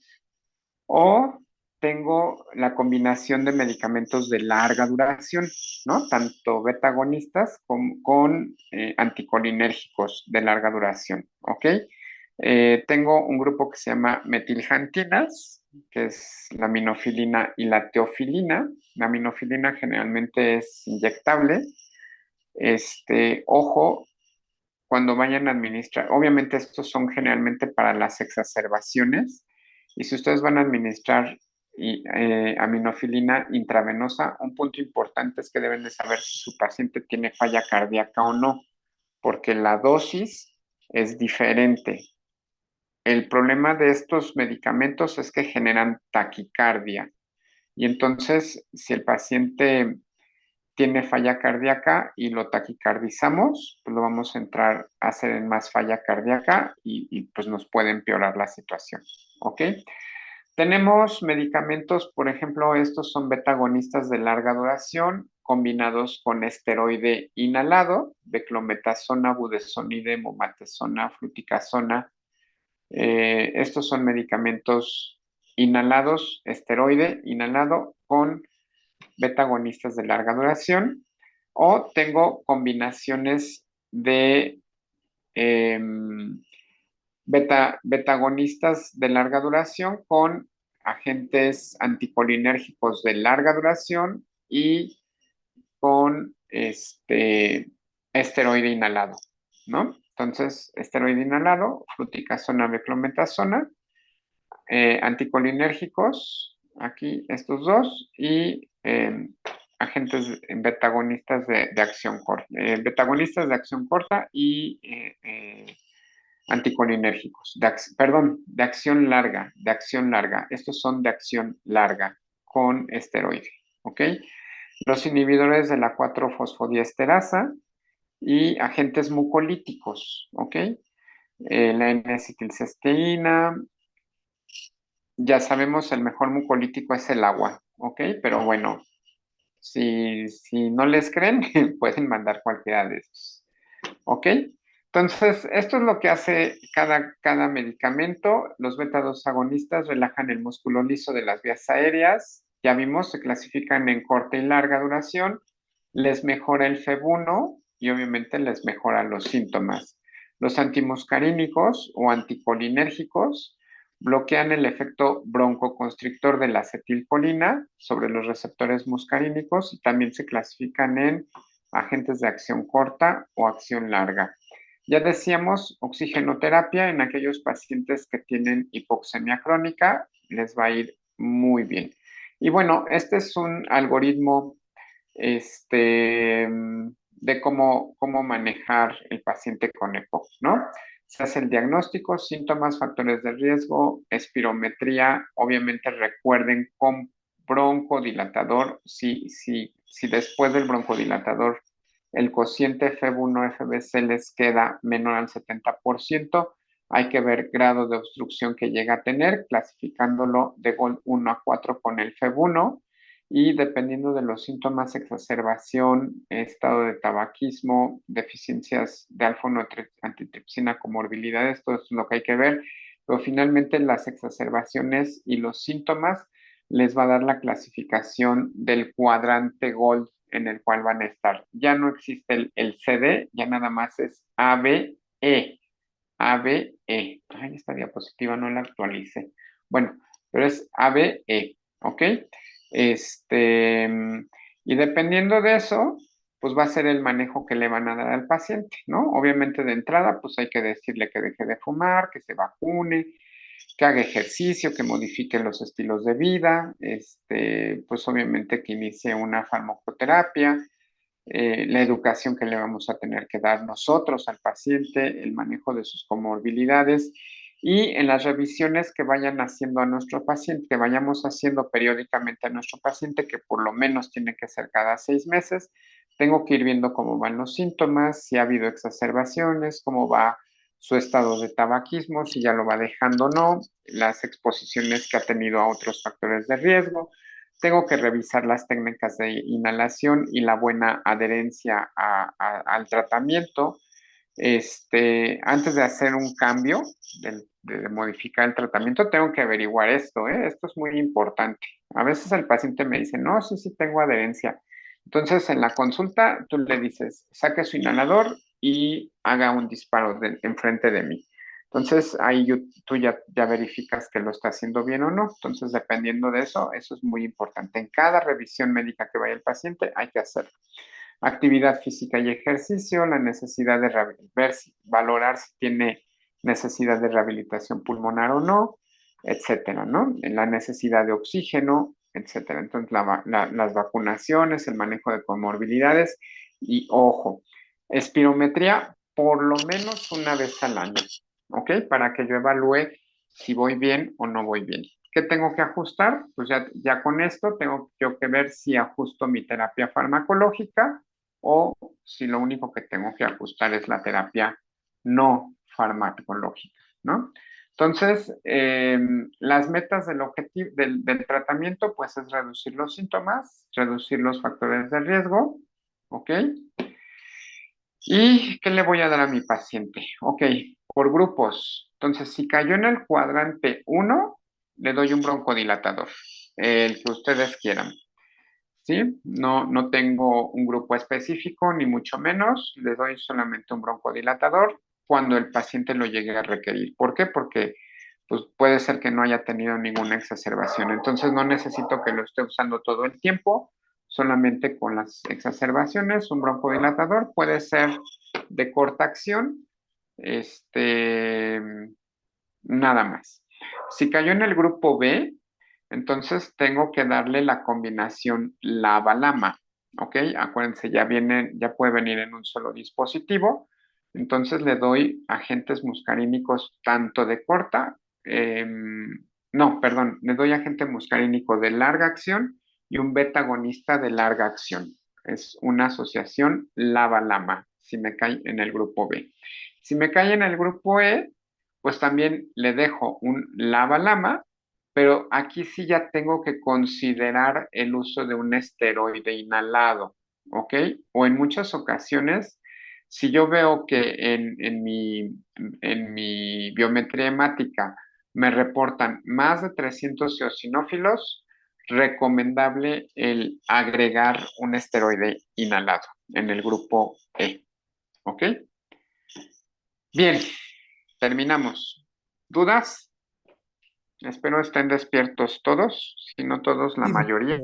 o tengo la combinación de medicamentos de larga duración, ¿no? Tanto beta agonistas con anticolinérgicos de larga duración, ¿ok? Tengo un grupo que se llama metiljantinas, que es la minofilina y la teofilina. La minofilina generalmente es inyectable. Ojo, cuando vayan a administrar, obviamente estos son generalmente para las exacerbaciones, y si ustedes van a administrar aminofilina intravenosa, un punto importante es que deben de saber si su paciente tiene falla cardíaca o no, porque la dosis es diferente. El problema de estos medicamentos es que generan taquicardia. Y entonces, si el paciente tiene falla cardíaca y lo taquicardizamos, pues lo vamos a entrar a hacer en más falla cardíaca y pues nos puede empeorar la situación. ¿Ok? Tenemos medicamentos, por ejemplo, estos son beta-agonistas de larga duración combinados con esteroide inhalado, beclometasona, budesonide, momatazona, fluticasona. Estos son medicamentos inhalados, esteroide inhalado con beta-agonistas de larga duración, o tengo combinaciones de beta-agonistas de larga duración con agentes anticolinérgicos de larga duración y con esteroide inhalado, ¿no? Entonces, esteroide inhalado, fluticasona, beclometasona, anticolinérgicos, aquí estos dos, y agentes betagonistas de acción corta, betagonistas de acción corta y anticolinérgicos, perdón, de acción larga. Estos son de acción larga con esteroide, ¿ok? Los inhibidores de la 4-fosfodiesterasa y agentes mucolíticos, ¿ok? La N-acetilcisteína. Ya sabemos, el mejor mucolítico es el agua, ¿ok? Pero bueno, si no les creen, pueden mandar cualquiera de estos, ¿ok? Entonces, esto es lo que hace cada medicamento. Los beta-2 agonistas relajan el músculo liso de las vías aéreas. Ya vimos, se clasifican en corta y larga duración. Les mejora el FEV1 y obviamente les mejora los síntomas. Los antimuscarínicos o anticolinérgicos, bloquean el efecto broncoconstrictor de la acetilcolina sobre los receptores muscarínicos y también se clasifican en agentes de acción corta o acción larga. Ya decíamos, oxigenoterapia en aquellos pacientes que tienen hipoxemia crónica, les va a ir muy bien. Y bueno, este es un algoritmo de cómo manejar el paciente con EPOC, ¿no? Se hace el diagnóstico, síntomas, factores de riesgo, espirometría, obviamente recuerden con broncodilatador, si después del broncodilatador el cociente F1-FBC les queda menor al 70%, hay que ver grado de obstrucción que llega a tener, clasificándolo de GOLD 1 a 4 con el FEB1, y dependiendo de los síntomas, exacerbación, estado de tabaquismo, deficiencias de alfa-1-antitripsina, comorbilidades, todo esto es lo que hay que ver, pero finalmente las exacerbaciones y los síntomas les va a dar la clasificación del cuadrante GOLD en el cual van a estar. Ya no existe el CD, ya nada más es ABE. ABE. Ay, esta diapositiva no la actualicé. Bueno, pero es ABE, ¿ok? Y dependiendo de eso, pues va a ser el manejo que le van a dar al paciente, ¿no? Obviamente de entrada, pues hay que decirle que deje de fumar, que se vacune, que haga ejercicio, que modifique los estilos de vida, pues obviamente que inicie una farmacoterapia, la educación que le vamos a tener que dar nosotros al paciente, el manejo de sus comorbilidades y en las revisiones que vayan haciendo a nuestro paciente, que vayamos haciendo periódicamente a nuestro paciente, que por lo menos tiene que ser cada 6 meses, tengo que ir viendo cómo van los síntomas, si ha habido exacerbaciones, cómo va su estado de tabaquismo, si ya lo va dejando o no, las exposiciones que ha tenido a otros factores de riesgo. Tengo que revisar las técnicas de inhalación y la buena adherencia al tratamiento. Antes de hacer un cambio, de modificar el tratamiento, tengo que averiguar esto, ¿eh? Esto es muy importante. A veces el paciente me dice, no, sí tengo adherencia. Entonces, en la consulta, tú le dices, saque su inhalador y haga un disparo enfrente de mí. Entonces, ahí tú ya verificas que lo está haciendo bien o no. Entonces, dependiendo de eso es muy importante. En cada revisión médica que vaya el paciente, hay que hacerlo. Actividad física y ejercicio, la necesidad de valorar si tiene necesidad de rehabilitación pulmonar o no, etcétera, ¿no? La necesidad de oxígeno, etcétera. Entonces, las vacunaciones, el manejo de comorbilidades y, ojo, espirometría por lo menos una vez al año, ¿ok? Para que yo evalúe si voy bien o no voy bien. ¿Qué tengo que ajustar? Pues ya con esto tengo yo que ver si ajusto mi terapia farmacológica o si lo único que tengo que ajustar es la terapia no farmacológica, ¿no? Entonces, las metas del tratamiento, pues es reducir los síntomas, reducir los factores de riesgo, ¿ok? ¿Y qué le voy a dar a mi paciente? Ok, por grupos. Entonces, si cayó en el cuadrante 1, le doy un broncodilatador, el que ustedes quieran. ¿Sí? No tengo un grupo específico, ni mucho menos. Le doy solamente un broncodilatador cuando el paciente lo llegue a requerir. ¿Por qué? Porque pues, puede ser que no haya tenido ninguna exacerbación. Entonces, no necesito que lo esté usando todo el tiempo, solamente con las exacerbaciones. Un broncodilatador puede ser de corta acción, nada más. Si cayó en el grupo B, entonces tengo que darle la combinación LABA-LAMA, ¿ok? Acuérdense, ya puede venir en un solo dispositivo. Entonces le doy agentes muscarínicos tanto de corta, le doy agente muscarínico de larga acción y un beta agonista de larga acción. Es una asociación LABA-LAMA, si me cae en el grupo B. Si me cae en el grupo E, pues también le dejo un LABA-LAMA, pero aquí sí ya tengo que considerar el uso de un esteroide inhalado, ¿ok? O en muchas ocasiones, si yo veo que en mi biometría hemática me reportan más de 300 eosinófilos, recomendable el agregar un esteroide inhalado en el grupo E, ¿ok? Bien, terminamos. ¿Dudas? Espero estén despiertos todos, si no todos, la Sí, mayoría.